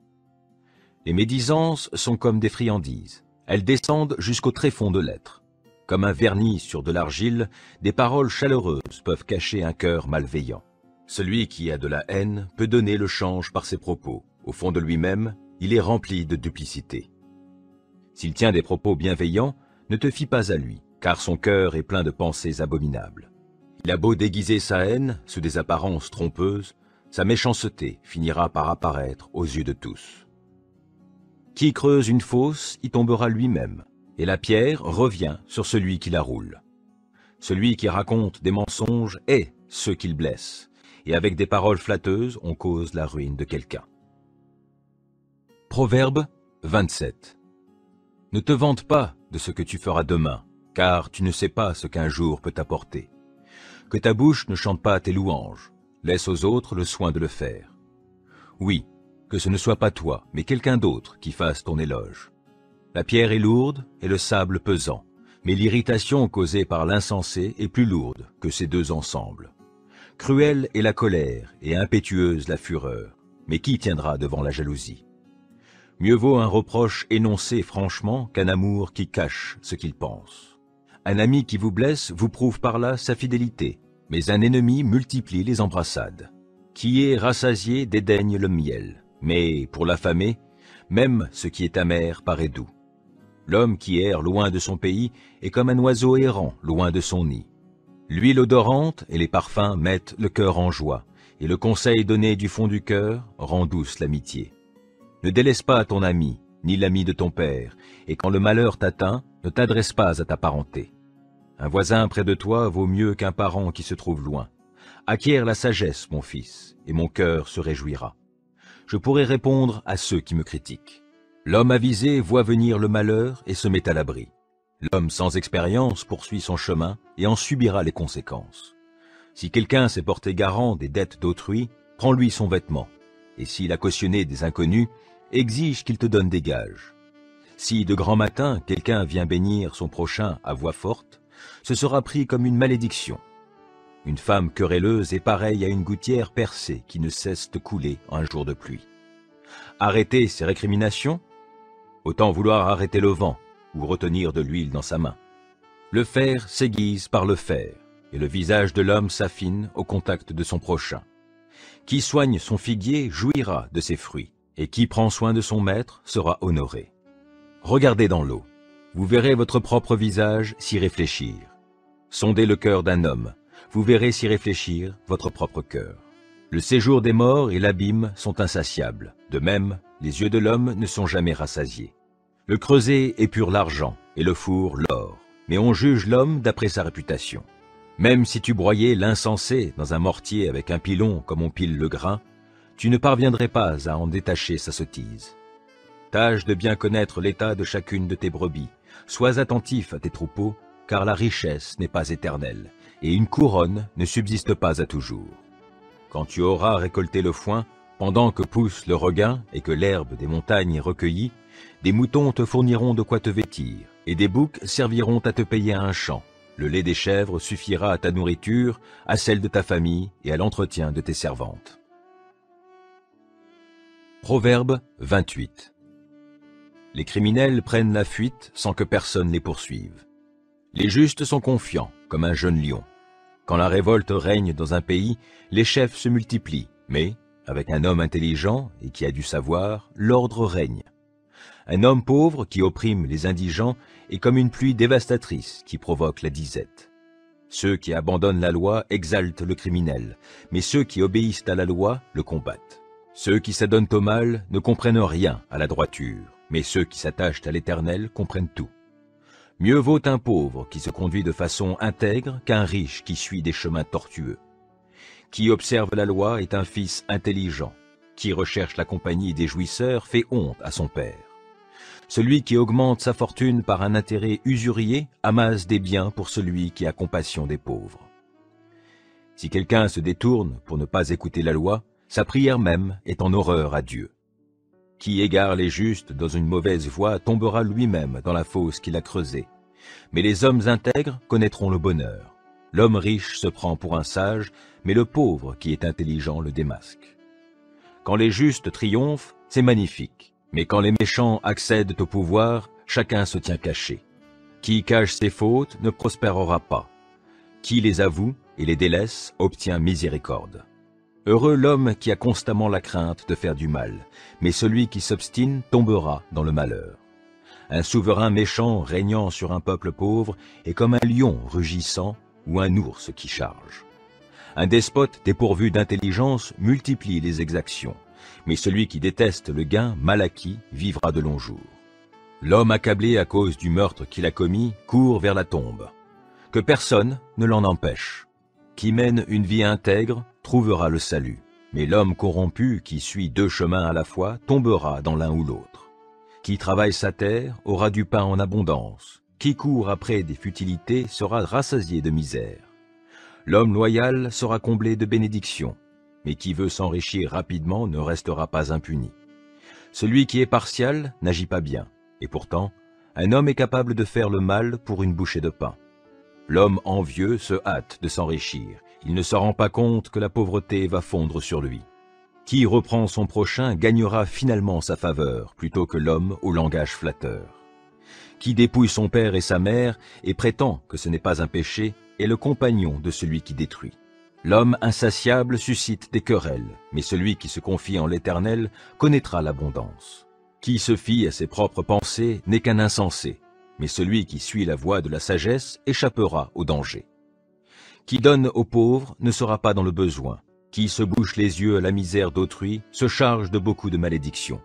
Speaker 1: Les médisances sont comme des friandises, elles descendent jusqu'au tréfonds de l'être. Comme un vernis sur de l'argile, des paroles chaleureuses peuvent cacher un cœur malveillant. Celui qui a de la haine peut donner le change par ses propos. Au fond de lui-même, il est rempli de duplicité. S'il tient des propos bienveillants, ne te fie pas à lui, car son cœur est plein de pensées abominables. Il a beau déguiser sa haine sous des apparences trompeuses, sa méchanceté finira par apparaître aux yeux de tous. Qui creuse une fosse y tombera lui-même, et la pierre revient sur celui qui la roule. Celui qui raconte des mensonges est ceux qu'il blesse, et avec des paroles flatteuses, on cause la ruine de quelqu'un. Proverbe 27. Ne te vante pas de ce que tu feras demain, car tu ne sais pas ce qu'un jour peut t'apporter. Que ta bouche ne chante pas tes louanges, laisse aux autres le soin de le faire. Oui, que ce ne soit pas toi, mais quelqu'un d'autre qui fasse ton éloge. La pierre est lourde et le sable pesant, mais l'irritation causée par l'insensé est plus lourde que ces deux ensemble. Cruelle est la colère et impétueuse la fureur, mais qui tiendra devant la jalousie? Mieux vaut un reproche énoncé franchement qu'un amour qui cache ce qu'il pense. Un ami qui vous blesse vous prouve par là sa fidélité, mais un ennemi multiplie les embrassades. Qui est rassasié dédaigne le miel, mais pour l'affamé, même ce qui est amer paraît doux. L'homme qui erre loin de son pays est comme un oiseau errant loin de son nid. L'huile odorante et les parfums mettent le cœur en joie, et le conseil donné du fond du cœur rend douce l'amitié. Ne délaisse pas ton ami, ni l'ami de ton père, et quand le malheur t'atteint, ne t'adresse pas à ta parenté. Un voisin près de toi vaut mieux qu'un parent qui se trouve loin. Acquiert la sagesse, mon fils, et mon cœur se réjouira. je pourrais répondre à ceux qui me critiquent. L'homme avisé voit venir le malheur et se met à l'abri. L'homme sans expérience poursuit son chemin et en subira les conséquences. Si quelqu'un s'est porté garant des dettes d'autrui, prends-lui son vêtement. Et s'il a cautionné des inconnus, exige qu'il te donne des gages. Si de grand matin, quelqu'un vient bénir son prochain à voix forte, ce sera pris comme une malédiction. Une femme querelleuse est pareille à une gouttière percée qui ne cesse de couler un jour de pluie. Arrêter ses récriminations? Autant vouloir arrêter le vent ou retenir de l'huile dans sa main. Le fer s'aiguise par le fer, et le visage de l'homme s'affine au contact de son prochain. Qui soigne son figuier jouira de ses fruits, et qui prend soin de son maître sera honoré. Regardez dans l'eau, vous verrez votre propre visage s'y réfléchir. Sondez le cœur d'un homme, vous verrez s'y réfléchir votre propre cœur. Le séjour des morts et l'abîme sont insatiables, de même, les yeux de l'homme ne sont jamais rassasiés. Le creuset épure l'argent, et le four l'or, mais on juge l'homme d'après sa réputation. Même si tu broyais l'insensé dans un mortier avec un pilon comme on pile le grain, tu ne parviendrais pas à en détacher sa sottise. Tâche de bien connaître l'état de chacune de tes brebis, sois attentif à tes troupeaux, car la richesse n'est pas éternelle, et une couronne ne subsiste pas à toujours. Quand tu auras récolté le foin, pendant que pousse le regain et que l'herbe des montagnes est recueillie, des moutons te fourniront de quoi te vêtir, et des boucs serviront à te payer un champ. Le lait des chèvres suffira à ta nourriture, à celle de ta famille et à l'entretien de tes servantes. Proverbe 28. Les criminels prennent la fuite sans que personne les poursuive. Les justes sont confiants, comme un jeune lion. Quand la révolte règne dans un pays, les chefs se multiplient, mais, avec un homme intelligent et qui a du savoir, l'ordre règne. Un homme pauvre qui opprime les indigents est comme une pluie dévastatrice qui provoque la disette. Ceux qui abandonnent la loi exaltent le criminel, mais ceux qui obéissent à la loi le combattent. Ceux qui s'adonnent au mal ne comprennent rien à la droiture, mais ceux qui s'attachent à l'Éternel comprennent tout. Mieux vaut un pauvre qui se conduit de façon intègre qu'un riche qui suit des chemins tortueux. Qui observe la loi est un fils intelligent. Qui recherche la compagnie des jouisseurs fait honte à son père. Celui qui augmente sa fortune par un intérêt usurier amasse des biens pour celui qui a compassion des pauvres. Si quelqu'un se détourne pour ne pas écouter la loi, sa prière même est en horreur à Dieu. Qui égare les justes dans une mauvaise voie tombera lui-même dans la fosse qu'il a creusée. Mais les hommes intègres connaîtront le bonheur. L'homme riche se prend pour un sage, mais le pauvre qui est intelligent le démasque. Quand les justes triomphent, c'est magnifique. Mais quand les méchants accèdent au pouvoir, chacun se tient caché. Qui cache ses fautes ne prospérera pas. Qui les avoue et les délaisse obtient miséricorde. Heureux l'homme qui a constamment la crainte de faire du mal, mais celui qui s'obstine tombera dans le malheur. Un souverain méchant régnant sur un peuple pauvre est comme un lion rugissant ou un ours qui charge. Un despote dépourvu d'intelligence multiplie les exactions, mais celui qui déteste le gain mal acquis vivra de longs jours. L'homme accablé à cause du meurtre qu'il a commis court vers la tombe. Que personne ne l'en empêche. Qui mène une vie intègre trouvera le salut, mais l'homme corrompu qui suit deux chemins à la fois tombera dans l'un ou l'autre. Qui travaille sa terre aura du pain en abondance. Qui court après des futilités sera rassasié de misère. L'homme loyal sera comblé de bénédictions, mais qui veut s'enrichir rapidement ne restera pas impuni. Celui qui est partial n'agit pas bien, et pourtant, un homme est capable de faire le mal pour une bouchée de pain. L'homme envieux se hâte de s'enrichir, il ne se rend pas compte que la pauvreté va fondre sur lui. Qui reprend son prochain gagnera finalement sa faveur, plutôt que l'homme au langage flatteur. Qui dépouille son père et sa mère et prétend que ce n'est pas un péché est le compagnon de celui qui détruit. L'homme insatiable suscite des querelles, mais celui qui se confie en l'Éternel connaîtra l'abondance. Qui se fie à ses propres pensées n'est qu'un insensé, mais celui qui suit la voie de la sagesse échappera au danger. Qui donne aux pauvres ne sera pas dans le besoin. Qui se bouche les yeux à la misère d'autrui se charge de beaucoup de malédictions.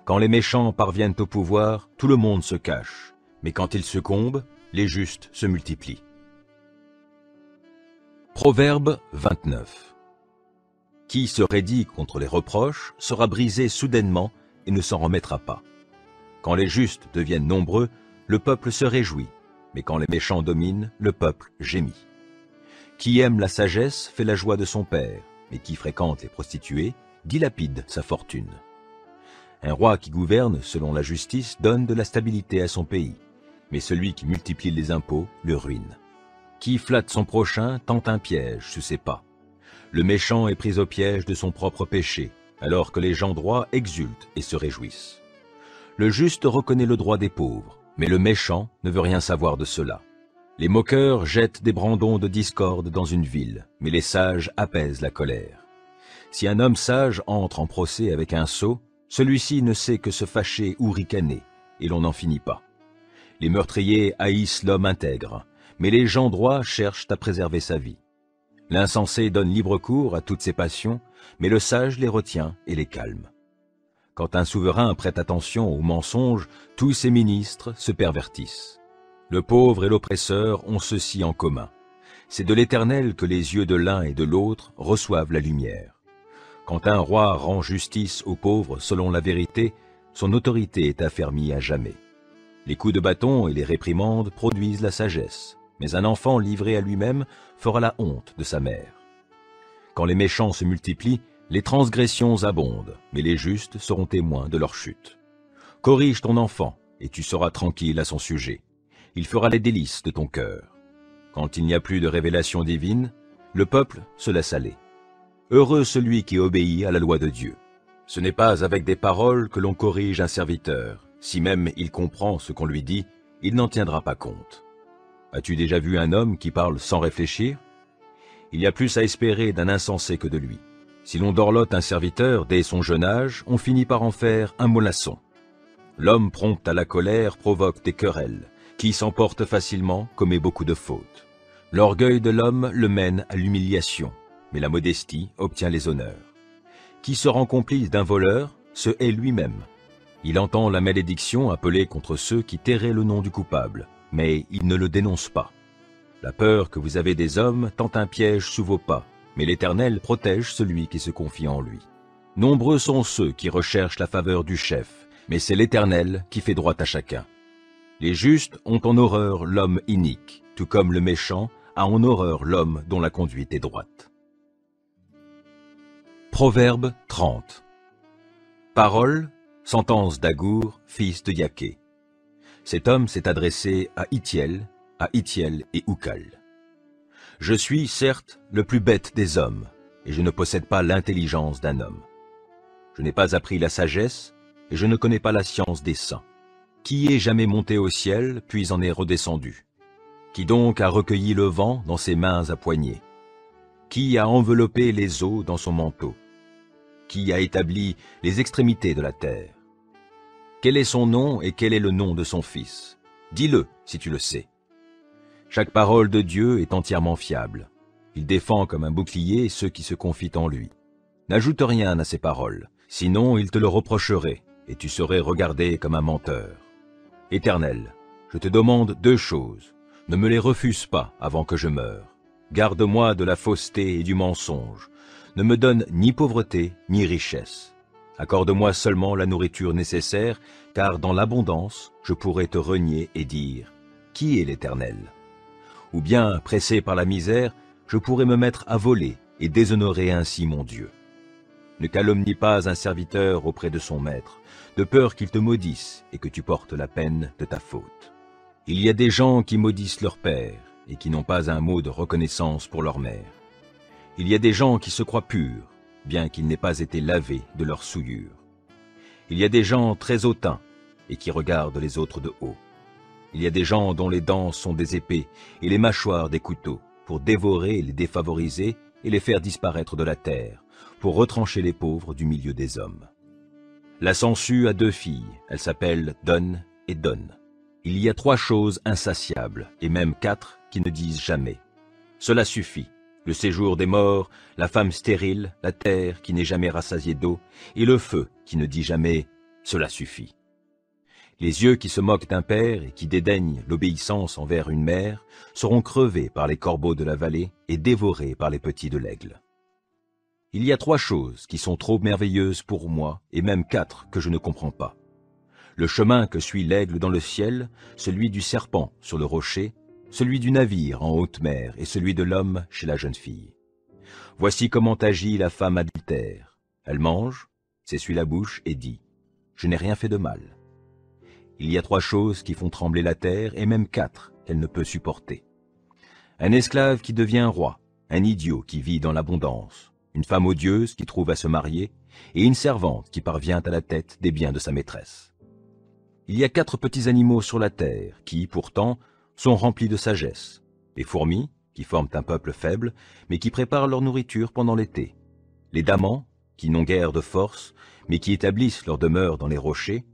Speaker 1: Quand les méchants parviennent au pouvoir, tout le monde se cache, mais quand ils succombent, les justes se multiplient. Proverbe 29. Qui se raidit contre les reproches sera brisé soudainement et ne s'en remettra pas. Quand les justes deviennent nombreux, le peuple se réjouit, mais quand les méchants dominent, le peuple gémit. Qui aime la sagesse fait la joie de son père, mais qui fréquente les prostituées dilapide sa fortune. Un roi qui gouverne selon la justice donne de la stabilité à son pays, mais celui qui multiplie les impôts le ruine. Qui flatte son prochain tente un piège sous ses pas. Le méchant est pris au piège de son propre péché, alors que les gens droits exultent et se réjouissent. Le juste reconnaît le droit des pauvres, mais le méchant ne veut rien savoir de cela. Les moqueurs jettent des brandons de discorde dans une ville, mais les sages apaisent la colère. Si un homme sage entre en procès avec un sot, celui-ci ne sait que se fâcher ou ricaner, et l'on n'en finit pas. Les meurtriers haïssent l'homme intègre, mais les gens droits cherchent à préserver sa vie. L'insensé donne libre cours à toutes ses passions, mais le sage les retient et les calme. Quand un souverain prête attention aux mensonges, tous ses ministres se pervertissent. Le pauvre et l'oppresseur ont ceci en commun. C'est de l'Éternel que les yeux de l'un et de l'autre reçoivent la lumière. Quand un roi rend justice aux pauvres selon la vérité, son autorité est affermie à jamais. Les coups de bâton et les réprimandes produisent la sagesse, mais un enfant livré à lui-même fera la honte de sa mère. Quand les méchants se multiplient, les transgressions abondent, mais les justes seront témoins de leur chute. Corrige ton enfant, et tu seras tranquille à son sujet. Il fera les délices de ton cœur. Quand il n'y a plus de révélation divine, le peuple se laisse aller. Heureux celui qui obéit à la loi de Dieu. Ce n'est pas avec des paroles que l'on corrige un serviteur. Si même il comprend ce qu'on lui dit, il n'en tiendra pas compte. As-tu déjà vu un homme qui parle sans réfléchir? Il y a plus à espérer d'un insensé que de lui. Si l'on dorlote un serviteur dès son jeune âge, on finit par en faire un mollasson. L'homme prompt à la colère provoque des querelles. Qui s'emporte facilement commet beaucoup de fautes. L'orgueil de l'homme le mène à l'humiliation, mais la modestie obtient les honneurs. Qui se rend complice d'un voleur se hait lui-même. Il entend la malédiction appelée contre ceux qui tairaient le nom du coupable, mais il ne le dénonce pas. La peur que vous avez des hommes tend un piège sous vos pas, mais l'Éternel protège celui qui se confie en lui. Nombreux sont ceux qui recherchent la faveur du chef, mais c'est l'Éternel qui fait droit à chacun. Les justes ont en horreur l'homme inique, tout comme le méchant a en horreur l'homme dont la conduite est droite. Proverbe 30. Parole, sentence d'Agour, fils de Yaqué. Cet homme s'est adressé à Itiel et Ucal. Je suis, certes, le plus bête des hommes, et je ne possède pas l'intelligence d'un homme. Je n'ai pas appris la sagesse, et je ne connais pas la science des saints. Qui est jamais monté au ciel, puis en est redescendu? Qui donc a recueilli le vent dans ses mains à poignée? Qui a enveloppé les eaux dans son manteau? Qui a établi les extrémités de la terre? Quel est son nom et quel est le nom de son fils? Dis-le, si tu le sais. Chaque parole de Dieu est entièrement fiable. Il défend comme un bouclier ceux qui se confient en lui. N'ajoute rien à ses paroles, sinon il te le reprocherait, et tu serais regardé comme un menteur. Éternel, je te demande deux choses. Ne me les refuse pas avant que je meure. Garde-moi de la fausseté et du mensonge. Ne me donne ni pauvreté ni richesse. Accorde-moi seulement la nourriture nécessaire, car dans l'abondance, je pourrais te renier et dire « Qui est l'Éternel ?» Ou bien, pressé par la misère, je pourrais me mettre à voler et déshonorer ainsi mon Dieu. Ne calomnie pas un serviteur auprès de son maître, de peur qu'il te maudisse et que tu portes la peine de ta faute. Il y a des gens qui maudissent leur père et qui n'ont pas un mot de reconnaissance pour leur mère. Il y a des gens qui se croient purs, bien qu'ils n'aient pas été lavés de leur souillure. Il y a des gens très hautains et qui regardent les autres de haut. Il y a des gens dont les dents sont des épées et les mâchoires des couteaux, pour dévorer les défavorisés et les faire disparaître de la terre, pour retrancher les pauvres du milieu des hommes. La sangsue a deux filles, elles s'appellent Donne et Donne. Il y a trois choses insatiables, et même quatre qui ne disent jamais. Cela suffit, le séjour des morts, la femme stérile, la terre qui n'est jamais rassasiée d'eau, et le feu qui ne dit jamais « cela suffit ». Les yeux qui se moquent d'un père et qui dédaignent l'obéissance envers une mère seront crevés par les corbeaux de la vallée et dévorés par les petits de l'aigle. Il y a 3 choses qui sont trop merveilleuses pour moi, et même 4 que je ne comprends pas. Le chemin que suit l'aigle dans le ciel, celui du serpent sur le rocher, celui du navire en haute mer et celui de l'homme chez la jeune fille. Voici comment agit la femme adultère. Elle mange, s'essuie la bouche et dit « Je n'ai rien fait de mal ». Il y a 3 choses qui font trembler la terre, et même 4 qu'elle ne peut supporter. Un esclave qui devient roi, un idiot qui vit dans l'abondance, une femme odieuse qui trouve à se marier, et une servante qui parvient à la tête des biens de sa maîtresse. Il y a 4 petits animaux sur la terre qui, pourtant, sont remplis de sagesse. Les fourmis, qui forment un peuple faible, mais qui préparent leur nourriture pendant l'été. Les damans, qui n'ont guère de force, mais qui établissent leur demeure dans les rochers.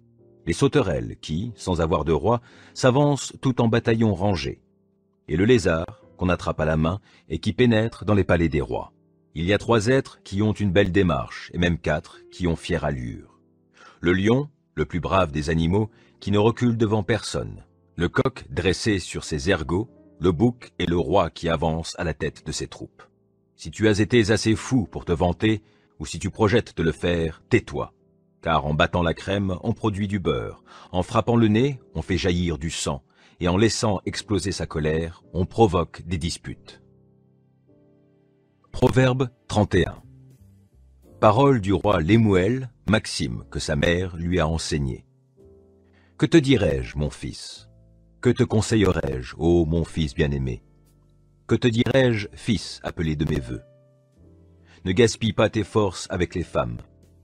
Speaker 1: Les sauterelles, qui, sans avoir de roi, s'avancent tout en bataillons rangés. Et le lézard, qu'on attrape à la main et qui pénètre dans les palais des rois. Il y a 3 êtres qui ont une belle démarche, et même 4 qui ont fière allure. Le lion, le plus brave des animaux, qui ne recule devant personne. Le coq dressé sur ses ergots, le bouc et le roi qui avance à la tête de ses troupes. Si tu as été assez fou pour te vanter, ou si tu projettes de le faire, tais-toi. Car en battant la crème, on produit du beurre, en frappant le nez, on fait jaillir du sang, et en laissant exploser sa colère, on provoque des disputes. Proverbe 31. Parole du roi Lemuel, maxime que sa mère lui a enseignée. Que te dirai-je, mon fils? Que te conseillerai-je, ô mon fils bien-aimé? Que te dirai-je, fils appelé de mes vœux? Ne gaspille pas tes forces avec les femmes,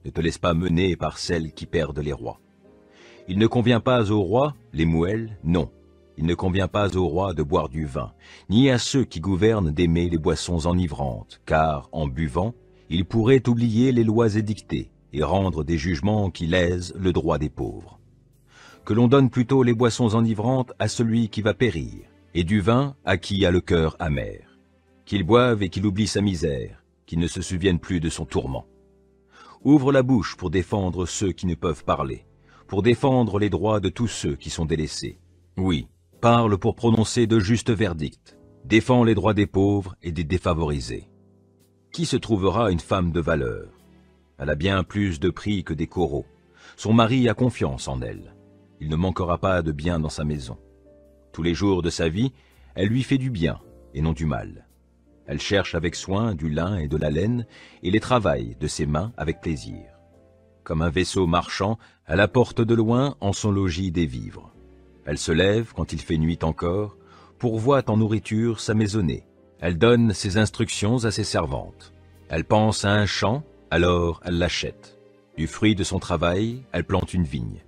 Speaker 1: ne te laisse pas mener par celles qui perdent les rois. Il ne convient pas au roi, Lemuel, non, il ne convient pas au roi de boire du vin, ni à ceux qui gouvernent d'aimer les boissons enivrantes, car, en buvant, ils pourraient oublier les lois édictées et rendre des jugements qui lèsent le droit des pauvres. Que l'on donne plutôt les boissons enivrantes à celui qui va périr, et du vin à qui a le cœur amer. Qu'il boive et qu'il oublie sa misère, qu'il ne se souvienne plus de son tourment. Ouvre la bouche pour défendre ceux qui ne peuvent parler, pour défendre les droits de tous ceux qui sont délaissés. Oui, parle pour prononcer de justes verdicts, défends les droits des pauvres et des défavorisés. Qui se trouvera une femme de valeur? Elle a bien plus de prix que des coraux. Son mari a confiance en elle. Il ne manquera pas de bien dans sa maison. Tous les jours de sa vie, elle lui fait du bien et non du mal. Elle cherche avec soin du lin et de la laine et les travaille de ses mains avec plaisir. Comme un vaisseau marchand, elle apporte de loin en son logis des vivres. Elle se lève quand il fait nuit encore, pourvoit en nourriture sa maisonnée. Elle donne ses instructions à ses servantes. Elle pense à un champ, alors elle l'achète. Du fruit de son travail, elle plante une vigne.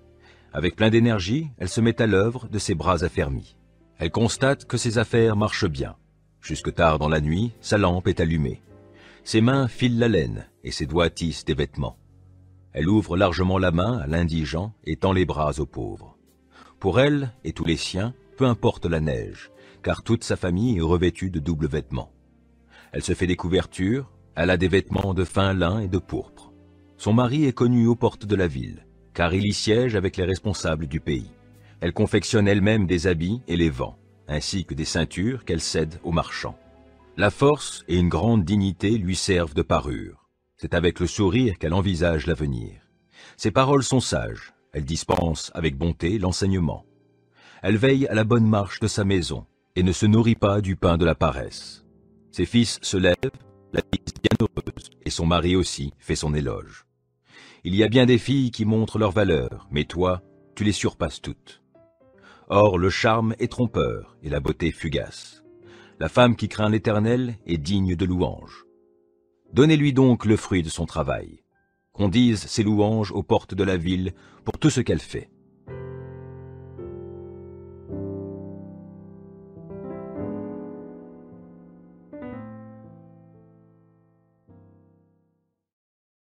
Speaker 1: Avec plein d'énergie, elle se met à l'œuvre de ses bras affermis. Elle constate que ses affaires marchent bien. Jusque tard dans la nuit, sa lampe est allumée. Ses mains filent la laine et ses doigts tissent des vêtements. Elle ouvre largement la main à l'indigent et tend les bras aux pauvres. Pour elle et tous les siens, peu importe la neige, car toute sa famille est revêtue de doubles vêtements. Elle se fait des couvertures, elle a des vêtements de fin lin et de pourpre. Son mari est connu aux portes de la ville, car il y siège avec les responsables du pays. Elle confectionne elle-même des habits et les vend, ainsi que des ceintures qu'elle cède aux marchands. La force et une grande dignité lui servent de parure. C'est avec le sourire qu'elle envisage l'avenir. Ses paroles sont sages, elle dispense avec bonté l'enseignement. Elle veille à la bonne marche de sa maison et ne se nourrit pas du pain de la paresse. Ses fils se lèvent, la disent bien heureuse, et son mari aussi fait son éloge. Il y a bien des filles qui montrent leur valeur, mais toi, tu les surpasses toutes. Or, le charme est trompeur et la beauté fugace. La femme qui craint l'Éternel est digne de louange. Donnez-lui donc le fruit de son travail. Qu'on dise ses louanges aux portes de la ville pour tout ce qu'elle fait.